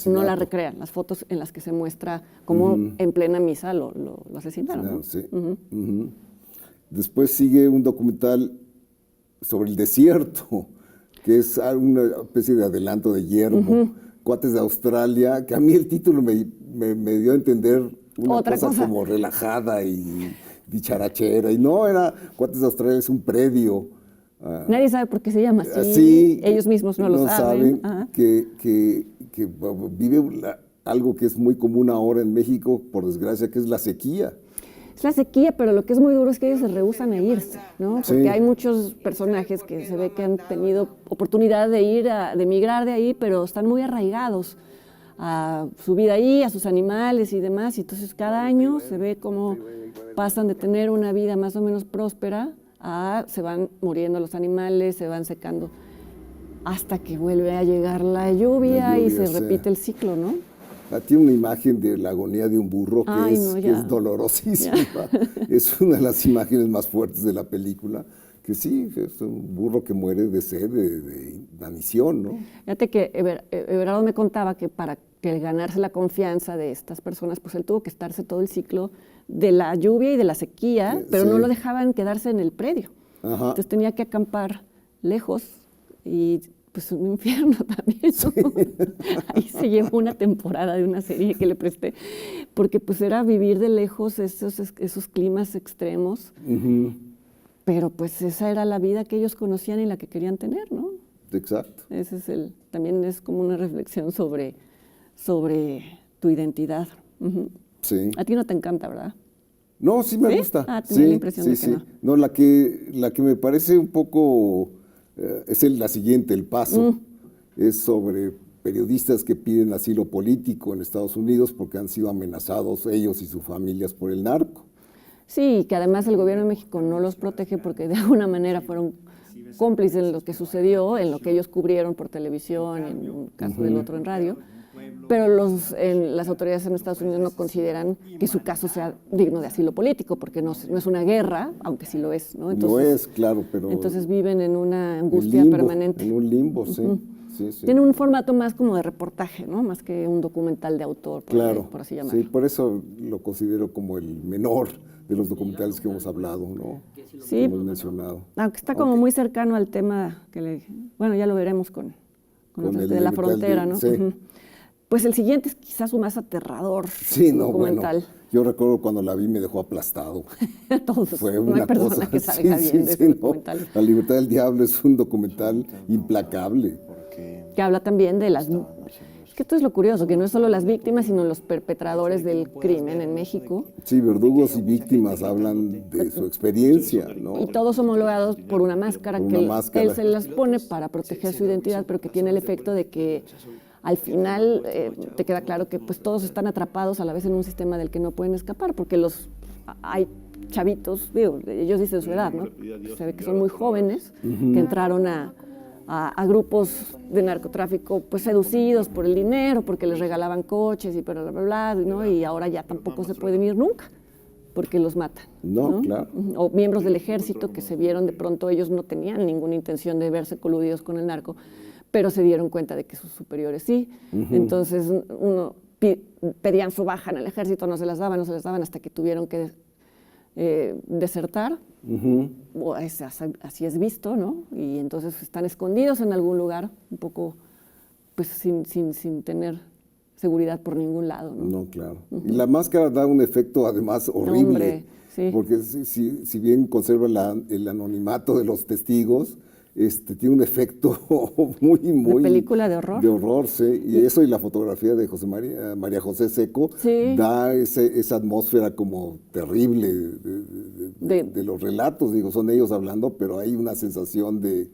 no las recrean, las fotos en las que se muestra cómo en plena misa lo asesinaron. Claro, ¿no? Sí. Después sigue un documental sobre el desierto, que es una especie de adelanto de Yermo, cuates de Australia, que a mí el título me dio a entender una Otra cosa como relajada y dicharachera, y no, era cuates de Australia, es un predio. Nadie sabe por qué se llama así, Sí, ellos mismos no lo saben. que vive algo que es muy común ahora en México, por desgracia, que es la sequía. Es la sequía, pero lo que es muy duro es que ellos se rehúsan a irse, ¿no? Porque Sí. hay muchos personajes que se ve que han tenido oportunidad de ir, de emigrar de ahí, pero están muy arraigados a su vida ahí, a sus animales y demás. Y entonces cada año se ve cómo pasan de tener una vida más o menos próspera a se van muriendo los animales, se van secando, hasta que vuelve a llegar la lluvia y se sí. repite el ciclo, ¿no? Tiene una imagen de la agonía de un burro que, Ay, es, no, que es dolorosísima. Es una de las imágenes más fuertes de la película, que sí, es un burro que muere de sed, de inanición, ¿no? Fíjate que Everardo me contaba que para que ganarse la confianza de estas personas, pues él tuvo que estarse todo el ciclo de la lluvia y de la sequía, pero sí. no lo dejaban quedarse en el predio. Ajá. Entonces tenía que acampar lejos y pues un infierno también, ¿no? Ahí se llevó una temporada de una serie que le presté, porque pues era vivir de lejos esos climas extremos, pero pues esa era la vida que ellos conocían y la que querían tener, ¿no? Exacto. Ese es también es como una reflexión sobre tu identidad. Sí. A ti no te encanta, ¿verdad? No, sí me ¿Sí? gusta. Tenía Sí, la impresión de que sí. no. No, la que me parece un poco es la siguiente, El Paso. Es sobre periodistas que piden asilo político en Estados Unidos porque han sido amenazados ellos y sus familias por el narco. Sí, que además el gobierno de México no los protege porque de alguna manera fueron cómplices en lo que sucedió, en lo que ellos cubrieron por televisión, en un caso del otro en radio. Pero las autoridades en Estados Unidos no consideran que su caso sea digno de asilo político, porque no es una guerra, aunque sí lo es, ¿no? Entonces, no es, claro, pero... Entonces viven en una angustia limbo, permanente. En un limbo, sí. Sí. Tiene un formato más como de reportaje, ¿no? Más que un documental de autor, por así llamarlo. Sí, por eso lo considero como el menor de los documentales que hemos hablado, ¿no? Sí, que hemos mencionado. Aunque está como muy cercano al tema bueno, ya lo veremos con el de la frontera, ¿no? Sí. Pues el siguiente es quizás su más aterrador documental. Bueno, yo recuerdo cuando la vi me dejó aplastado. Todos, Fue no una hay persona cosa, que salga bien de ese documental. La libertad del diablo es un documental implacable. Que habla también de las... Es que esto es lo curioso, que no es solo las víctimas, sino los perpetradores del crimen en México. Sí, verdugos y víctimas hablan de su experiencia, ¿no? Y todos homologados por una máscara él se las pone para proteger su identidad, pero que tiene el efecto de que al final te queda claro que pues todos están atrapados a la vez en un sistema del que no pueden escapar, porque hay chavitos, ellos dicen su edad, ¿no? Se ve que son muy jóvenes, que entraron a grupos de narcotráfico pues seducidos por el dinero, porque les regalaban coches y bla, bla, bla, ¿no? Y ahora ya tampoco se pueden ir nunca, porque los matan. No, claro. O miembros del ejército que se vieron de pronto, ellos no tenían ninguna intención de verse coludidos con el narco, pero se dieron cuenta de que sus superiores sí. Entonces pedían su baja en el ejército, no se las daban hasta que tuvieron que desertar. O así es visto, ¿no? Y entonces están escondidos en algún lugar, un poco pues sin tener seguridad por ningún lado, ¿no? No, claro. Y la máscara da un efecto además horrible. Hombre, sí. Porque si bien conserva el anonimato de los testigos, tiene un efecto muy... De película de horror. De horror, sí. Y eso y la fotografía de María José Seco da esa atmósfera como terrible de los relatos. Digo, son ellos hablando, pero hay una sensación de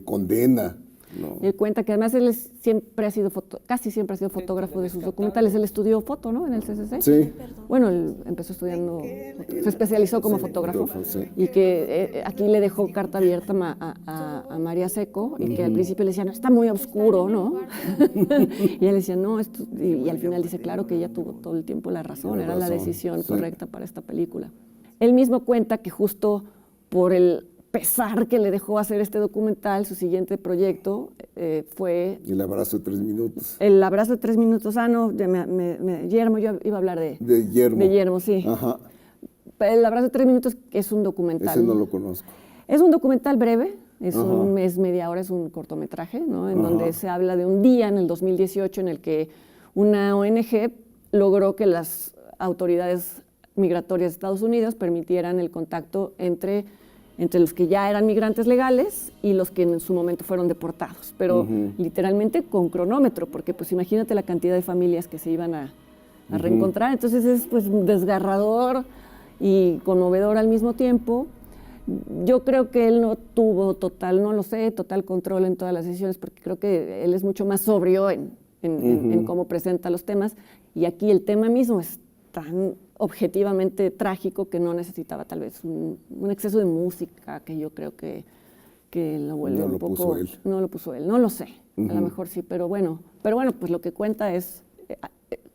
condena. No. Él cuenta que además él casi siempre ha sido fotógrafo de sus documentales. Él estudió foto, ¿no? En el CCC. Sí. Bueno, él empezó estudiando, se especializó como fotógrafo. Sí. Y que aquí le dejó carta abierta a María Seco, y que al principio le decía, no, está muy oscuro, ¿no? Y él decía, no, y al final dice, claro que ella tuvo todo el tiempo la razón, era la decisión correcta para esta película. Él mismo cuenta que justo por el pesar que le dejó hacer este documental, su siguiente proyecto fue... El abrazo de 3 minutos. El abrazo de 3 minutos. No, Guillermo, yo iba a hablar de Guillermo. De Guillermo, sí. Ajá. El abrazo de 3 minutos es un documental. Ese no lo conozco. Es un documental breve, es media hora, es un cortometraje, ¿no? En donde se habla de un día en el 2018 en el que una ONG logró que las autoridades migratorias de Estados Unidos permitieran el contacto entre los que ya eran migrantes legales y los que en su momento fueron deportados, pero literalmente con cronómetro, porque pues imagínate la cantidad de familias que se iban a reencontrar. Entonces es pues desgarrador y conmovedor al mismo tiempo. Yo creo que él no tuvo total control en todas las decisiones, porque creo que él es mucho más sobrio en cómo presenta los temas, y aquí el tema mismo es tan objetivamente trágico que no necesitaba tal vez un exceso de música, que yo creo que lo vuelve un poco... Puso él. No lo puso él, no lo sé, a lo mejor sí, pero bueno, pues lo que cuenta es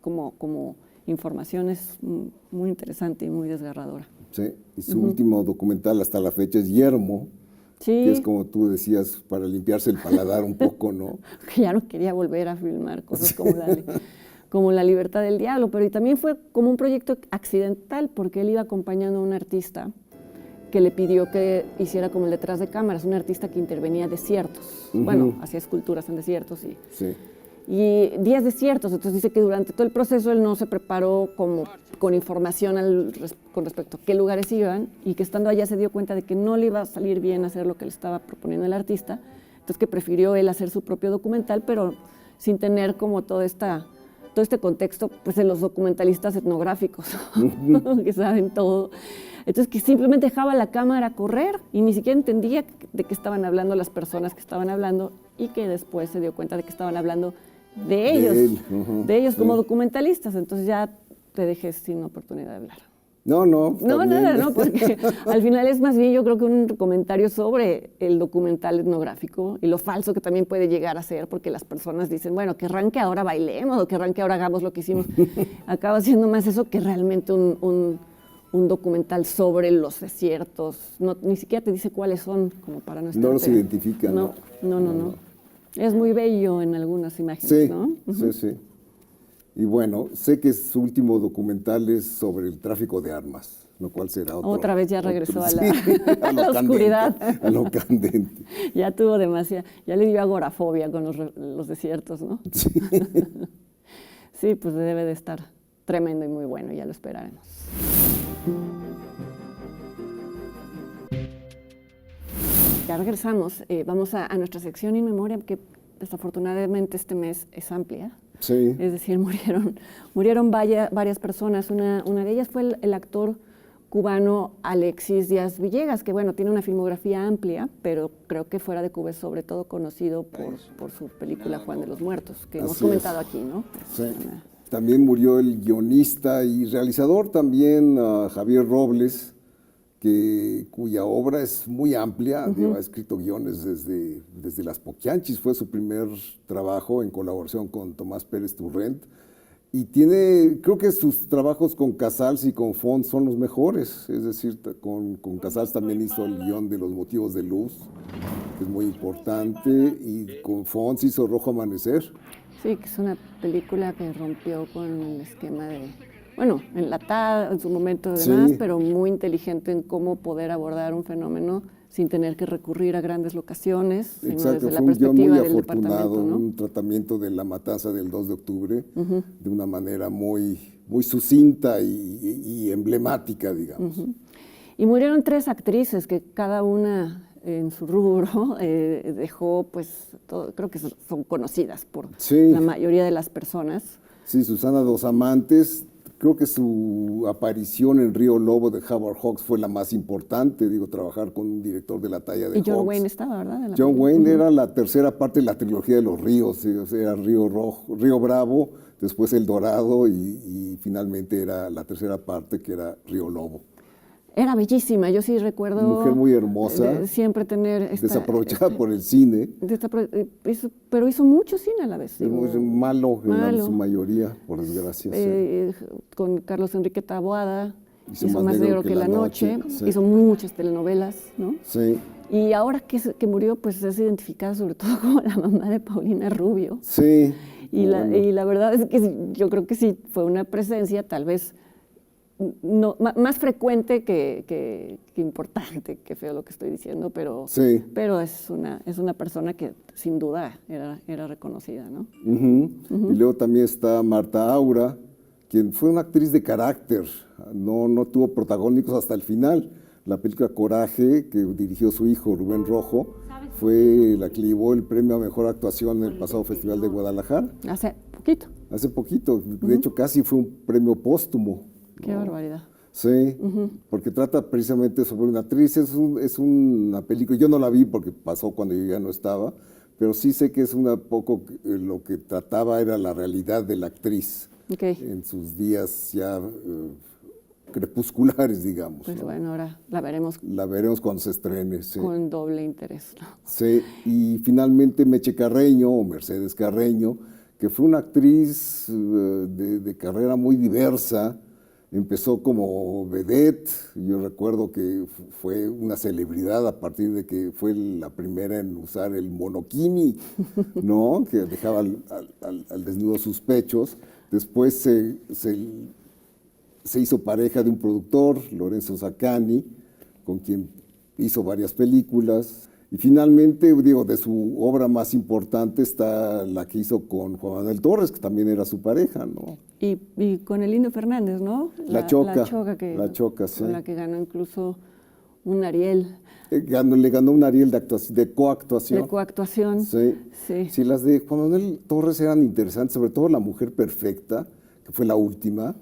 como información es muy interesante y muy desgarradora. Sí, y su último documental hasta la fecha es Yermo, que es como tú decías, para limpiarse el paladar un poco, ¿no? Que ya no quería volver a filmar cosas como La Libertad del Diablo, pero y también fue como un proyecto accidental, porque él iba acompañando a un artista que le pidió que hiciera como el detrás de cámaras, un artista que intervenía desiertos, bueno, hacía esculturas en desiertos y días desiertos. Entonces dice que durante todo el proceso él no se preparó como con información con respecto a qué lugares iban, y que estando allá se dio cuenta de que no le iba a salir bien hacer lo que le estaba proponiendo el artista, entonces que prefirió él hacer su propio documental, pero sin tener como todo este contexto pues de los documentalistas etnográficos que saben todo. Entonces que simplemente dejaba la cámara correr y ni siquiera entendía de qué estaban hablando las personas que estaban hablando, y que después se dio cuenta de que estaban hablando de ellos como documentalistas. Entonces ya te dejé sin oportunidad de hablar. No, nada, no, porque al final es más bien yo creo que un comentario sobre el documental etnográfico y lo falso que también puede llegar a ser, porque las personas dicen, bueno, querrán que ahora bailemos o querrán que ahora hagamos lo que hicimos. Acaba siendo más eso que realmente un documental sobre los desiertos. Ni siquiera te dice cuáles son, como para no estar... No los identifica, No. Es muy bello en algunas imágenes, ¿no? Sí. Y bueno, sé que su último documental es sobre el tráfico de armas, lo cual será otro. Otra vez ya regresó a la oscuridad. A lo candente. Ya tuvo demasiado, ya le dio agorafobia con los desiertos, ¿no? Sí. Sí, pues debe de estar tremendo y muy bueno, ya lo esperaremos. Ya regresamos, vamos a nuestra sección In Memoria, que desafortunadamente este mes es amplia. Sí. Es decir, murieron varias personas. Una de ellas fue el actor cubano Alexis Díaz Villegas, que bueno, tiene una filmografía amplia, pero creo que fuera de Cuba es sobre todo conocido por su película Juan de los Muertos, que hemos comentado aquí, ¿no? Sí. También murió el guionista y realizador también, Javier Robles, cuya obra es muy amplia. Ha escrito guiones desde Las Poquianchis, fue su primer trabajo en colaboración con Tomás Pérez Turrent, y creo que sus trabajos con Casals y con Fons son los mejores. Es decir, con Casals también hizo el guión de Los Motivos de Luz, que es muy importante, y con Fons hizo Rojo Amanecer. Sí, que es una película que rompió con el esquema de... Bueno, enlatada en su momento además, pero muy inteligente en cómo poder abordar un fenómeno sin tener que recurrir a grandes locaciones, sino desde la perspectiva del departamento, ¿no? Un tratamiento de la matanza del 2 de octubre de una manera muy sucinta y emblemática, digamos. Y murieron 3 actrices que cada una en su rubro dejó, pues, creo que son conocidas por la mayoría de las personas. Sí, Susana Dos Amantes. Creo que su aparición en Río Lobo de Howard Hawks fue la más importante, trabajar con un director de la talla de Hawks. Y John Wayne estaba, ¿verdad? John Wayne era la tercera parte de la trilogía de los ríos, o sea, Río Bravo, después El Dorado y finalmente era la tercera parte, que era Río Lobo. Era bellísima, yo sí recuerdo... Una mujer muy hermosa. Siempre tener... Desaprovechada por el cine. Pero hizo mucho cine a la vez. Malo en su mayoría, por desgracia. Con Carlos Enrique Taboada, hizo Más negro que la noche. Hizo muchas telenovelas, ¿no? Sí. Y ahora que murió, pues es identificada sobre todo como la mamá de Paulina Rubio. Sí. Y la verdad es que yo creo que sí, fue una presencia tal vez no, más frecuente que importante, que feo lo que estoy diciendo, pero, Sí. pero es una persona que sin duda era reconocida, ¿no? Y luego también está Marta Aura, quien fue una actriz de carácter, no tuvo protagónicos hasta el final. La película Coraje, que dirigió su hijo Rubén Rojo, fue la que llevó el premio a Mejor Actuación en el pasado Festival de Guadalajara. Hace poquito. Hace poquito, de hecho casi fue un premio póstumo. Qué barbaridad. Sí, porque trata precisamente sobre una actriz, es una película, yo no la vi porque pasó cuando yo ya no estaba, pero sí sé que es lo que trataba era la realidad de la actriz en sus días ya crepusculares, digamos. Pues ¿no? bueno, ahora la veremos. La veremos cuando se estrene, sí. Con doble interés, ¿no? Sí, y finalmente Meche Carreño, o Mercedes Carreño, que fue una actriz de carrera muy diversa. Empezó como vedette, yo recuerdo que fue una celebridad a partir de que fue la primera en usar el monokini, ¿no? Que dejaba al desnudo sus pechos. Después se hizo pareja de un productor, Lorenzo Zaccani, con quien hizo varias películas. Y finalmente, digo, de su obra más importante está la que hizo con Juan Manuel Torres, que también era su pareja, ¿no? Y con el Indio Fernández, ¿no? La Choca, sí. Con la que ganó incluso un Ariel. Le ganó un Ariel de coactuación. De coactuación. Sí. Sí. Sí, las de Juan Manuel Torres eran interesantes, sobre todo La Mujer Perfecta, que fue la última,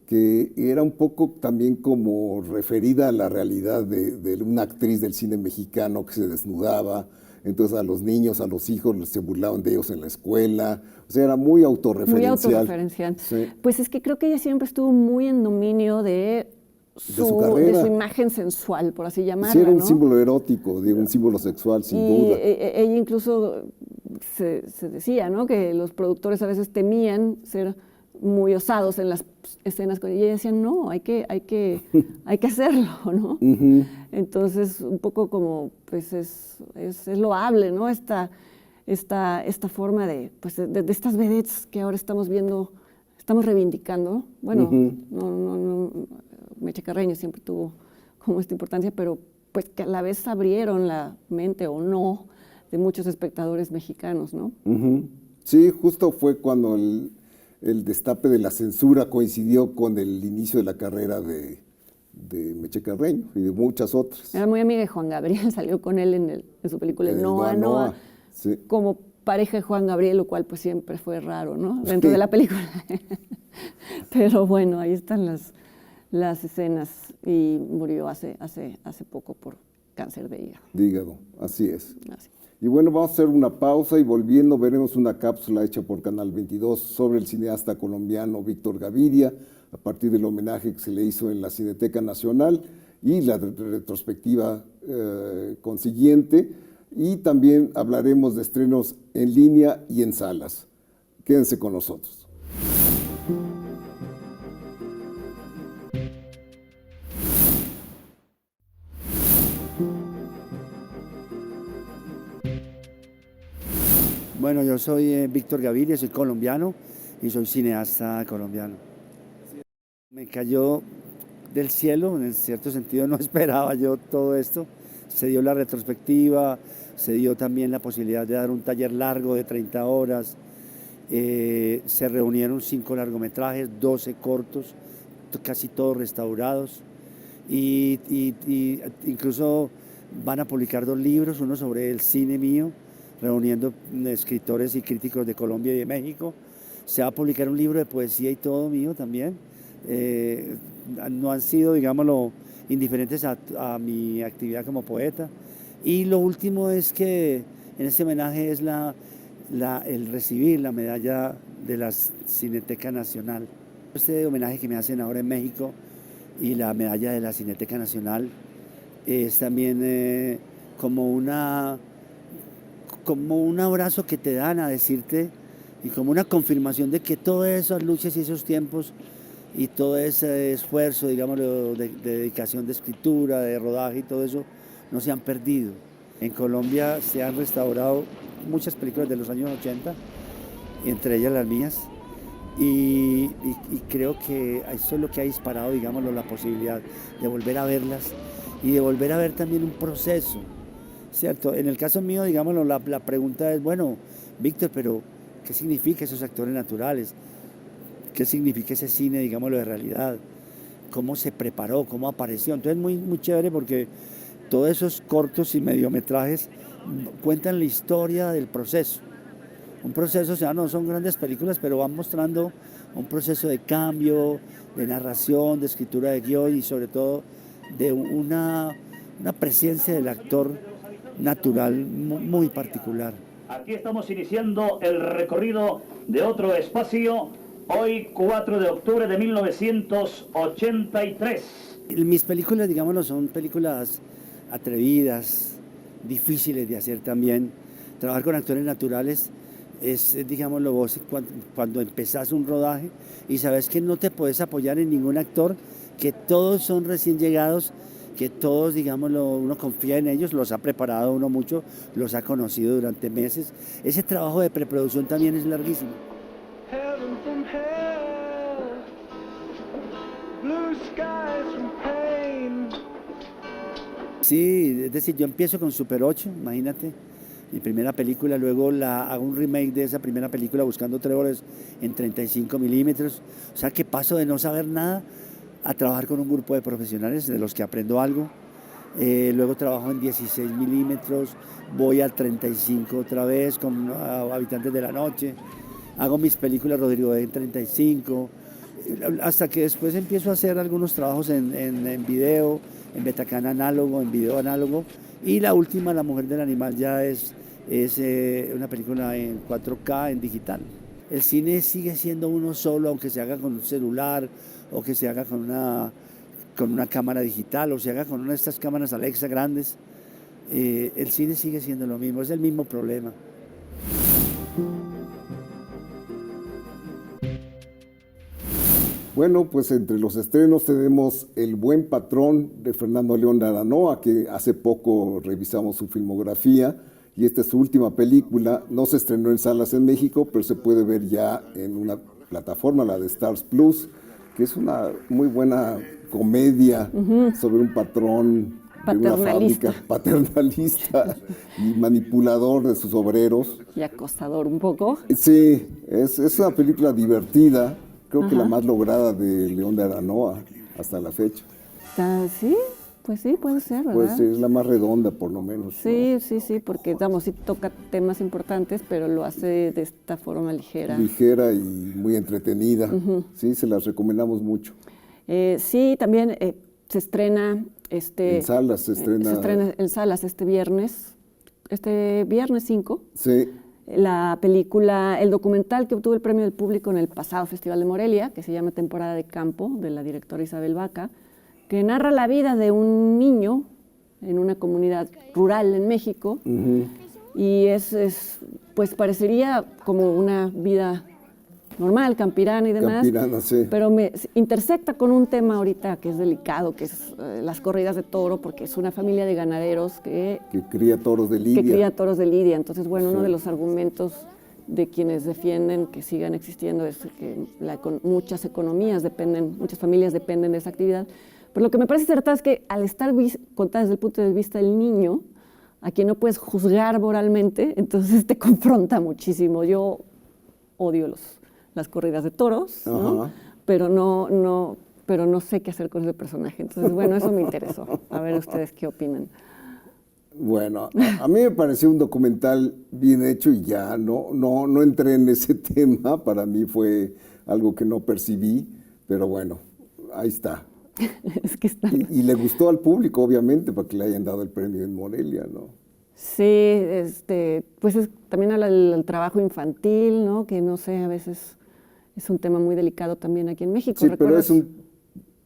que era un poco también como referida a la realidad de una actriz del cine mexicano que se desnudaba, entonces a los niños, a los hijos se burlaban de ellos en la escuela, o sea, era muy autorreferencial. Muy autorreferencial. Sí. Pues es que creo que ella siempre estuvo muy en dominio de su imagen sensual, por así llamarla. Sí, era un ¿no? símbolo erótico, un símbolo sexual, sin duda. Ella incluso se decía, ¿no? Que los productores a veces temían ser muy osados en las escenas con ella. Y ella decía, no, hay que hacerlo, ¿no? Entonces, un poco como, pues es loable, ¿no? Esta forma de estas vedettes que ahora estamos viendo, estamos reivindicando. Bueno, no, Meche Carreño siempre tuvo como esta importancia, pero pues que a la vez abrieron la mente o no de muchos espectadores mexicanos, ¿no? Sí, justo fue cuando el destape de la censura coincidió con el inicio de la carrera de Meche Carreño y de muchas otras. Era muy amiga de Juan Gabriel, salió con él en su película Noa, sí. Como pareja de Juan Gabriel, lo cual pues siempre fue raro, ¿no? Dentro de la película. Pero bueno, ahí están las escenas y murió hace poco por cáncer de hígado. De hígado, así es. Así. Y bueno, vamos a hacer una pausa y volviendo veremos una cápsula hecha por Canal 22 sobre el cineasta colombiano Víctor Gaviria, a partir del homenaje que se le hizo en la Cineteca Nacional y la retrospectiva consiguiente. Y también hablaremos de estrenos en línea y en salas. Quédense con nosotros. Bueno, yo soy Víctor Gaviria, soy colombiano y soy cineasta colombiano. Me cayó del cielo, en cierto sentido no esperaba yo todo esto. Se dio la retrospectiva, se dio también la posibilidad de dar un taller largo de 30 horas. Se reunieron 5 largometrajes, 12 cortos, casi todos restaurados. Y incluso van a publicar 2 libros, uno sobre el cine mío, reuniendo escritores y críticos de Colombia y de México. Se va a publicar un libro de poesía y todo mío también. No han sido, digámoslo, indiferentes a mi actividad como poeta. Y lo último es que en este homenaje es el recibir la medalla de la Cineteca Nacional. Este homenaje que me hacen ahora en México y la medalla de la Cineteca Nacional es también como un abrazo que te dan a decirte y como una confirmación de que todas esas luchas y esos tiempos y todo ese esfuerzo, digamos, de dedicación de escritura, de rodaje y todo eso, no se han perdido. En Colombia se han restaurado muchas películas de los años 80, entre ellas las mías, y creo que eso es lo que ha disparado, digámoslo, la posibilidad de volver a verlas y de volver a ver también un proceso, ¿cierto? En el caso mío, digámoslo, la pregunta es, bueno, Víctor, pero ¿qué significa esos actores naturales? ¿Qué significa ese cine, digámoslo, de realidad? ¿Cómo se preparó? ¿Cómo apareció? Entonces muy, muy chévere porque todos esos cortos y mediometrajes cuentan la historia del proceso. Un proceso, o sea, no son grandes películas, pero van mostrando un proceso de cambio, de narración, de escritura de guión y sobre todo de una presencia del actor natural muy particular. Aquí estamos iniciando el recorrido de otro espacio, hoy 4 de octubre de 1983. Mis películas, digámoslo, son películas atrevidas, difíciles de hacer también. Trabajar con actores naturales es, digámoslo, vos cuando empezás un rodaje y sabes que no te puedes apoyar en ningún actor, que todos son recién llegados, que todos, digámoslo, uno confía en ellos, los ha preparado uno mucho, los ha conocido durante meses. Ese trabajo de preproducción también es larguísimo. Heaven from hell, blue skies from pain. Sí, es decir, yo empiezo con Super 8, imagínate, mi primera película, luego hago un remake de esa primera película Buscando Tréboles en 35 milímetros, o sea que paso de no saber nada a trabajar con un grupo de profesionales de los que aprendo algo, luego trabajo en 16 milímetros, voy al 35 otra vez con Habitantes de la Noche, hago mis películas Rodrigo en 35, hasta que después empiezo a hacer algunos trabajos en video, en Betacam análogo, en video análogo, y la última, La Mujer del Animal, ya es una película en 4K, en digital. El cine sigue siendo uno solo, aunque se haga con un celular, o que se haga con una cámara digital, o se haga con una de estas cámaras Alexa grandes. El cine sigue siendo lo mismo, es el mismo problema. Bueno, pues entre los estrenos tenemos El Buen Patrón de Fernando León de Aranoa, que hace poco revisamos su filmografía, y esta es su última película. No se estrenó en salas en México, pero se puede ver ya en una plataforma, la de Stars Plus, que es una muy buena comedia sobre un patrón de una fábrica paternalista y manipulador de sus obreros. Y acosador un poco. Sí, es una película divertida, creo que la más lograda de León de Aranoa hasta la fecha. Sí, pues sí, puede ser, ¿verdad? Pues es la más redonda, por lo menos. Sí, ¿no? sí, porque vamos, sí toca temas importantes, pero lo hace de esta forma ligera. Ligera y muy entretenida. Sí, se las recomendamos mucho. Sí, también se estrena... en salas se estrena en salas este viernes 5. Sí. La película, el documental que obtuvo el premio del público en el pasado Festival de Morelia, que se llama Temporada de Campo, de la directora Isabel Baca, que narra la vida de un niño en una comunidad rural en México, y pues parecería como una vida normal, campirana y demás, Sí. pero me intersecta con un tema ahorita que es delicado, que es las corridas de toro, porque es una familia de ganaderos que cría toros de lidia. Entonces, bueno, uno de los argumentos de quienes defienden que sigan existiendo es que muchas familias dependen de esa actividad. Pero lo que me parece acertado es que al estar contada desde el punto de vista del niño, a quien no puedes juzgar moralmente, entonces te confronta muchísimo. Yo odio las corridas de toros, ¿no? Pero no sé qué hacer con ese personaje. Entonces, bueno, eso me interesó. A ver ustedes qué opinan. Bueno, a mí me pareció un documental bien hecho y ya no entré en ese tema. Para mí fue algo que no percibí, pero bueno, ahí está. Es que está. Y le gustó al público, obviamente, para que le hayan dado el premio en Morelia, ¿no? Sí, pues también habla del trabajo infantil, ¿no? Que no sé, a veces es un tema muy delicado también aquí en México. Sí, pero es un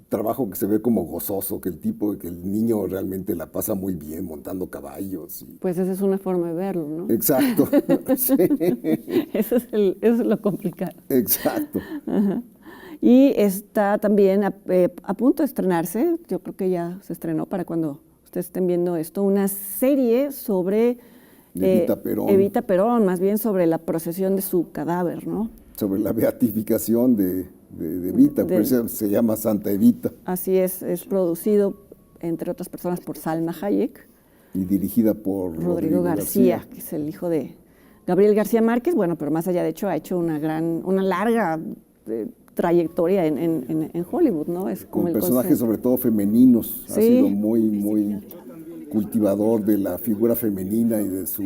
trabajo que se ve como gozoso, que el niño realmente la pasa muy bien montando caballos. Pues esa es una forma de verlo, ¿no? Exacto. Sí. Eso es lo complicado. Exacto. Ajá. Y está también a punto de estrenarse, yo creo que ya se estrenó para cuando ustedes estén viendo esto, una serie sobre Evita Perón. Evita Perón, más bien sobre la procesión de su cadáver, ¿no? sobre la beatificación de Evita, por eso se llama Santa Evita. Así es producido, entre otras personas, por Salma Hayek. Y dirigida por Rodrigo García, que es el hijo de Gabriel García Márquez. Bueno, pero más allá de hecho ha hecho una larga trayectoria en Hollywood, ¿no? Es como con personajes sobre todo femeninos. Sí. Ha sido muy cultivador de la figura femenina y de su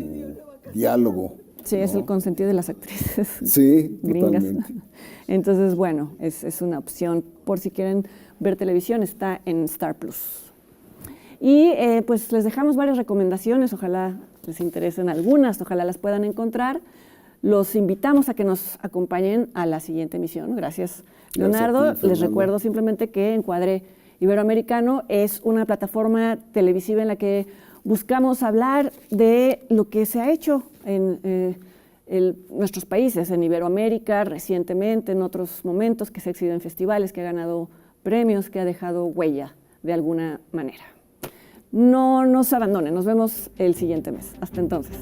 diálogo. Sí, ¿no? es el consentido de las actrices Sí, gringas. totalmente. Entonces, bueno, es una opción por si quieren ver televisión, está en Star Plus. Y pues les dejamos varias recomendaciones, ojalá les interesen algunas, ojalá las puedan encontrar. Los invitamos a que nos acompañen a la siguiente emisión. Gracias, Leonardo. Gracias a ti, Les Fernanda. recuerdo simplemente que Encuadre Iberoamericano es una plataforma televisiva en la que buscamos hablar de lo que se ha hecho en nuestros países, en Iberoamérica, recientemente, en otros momentos, que se ha exhibido en festivales, que ha ganado premios, que ha dejado huella de alguna manera. No nos abandonen, nos vemos el siguiente mes. Hasta entonces.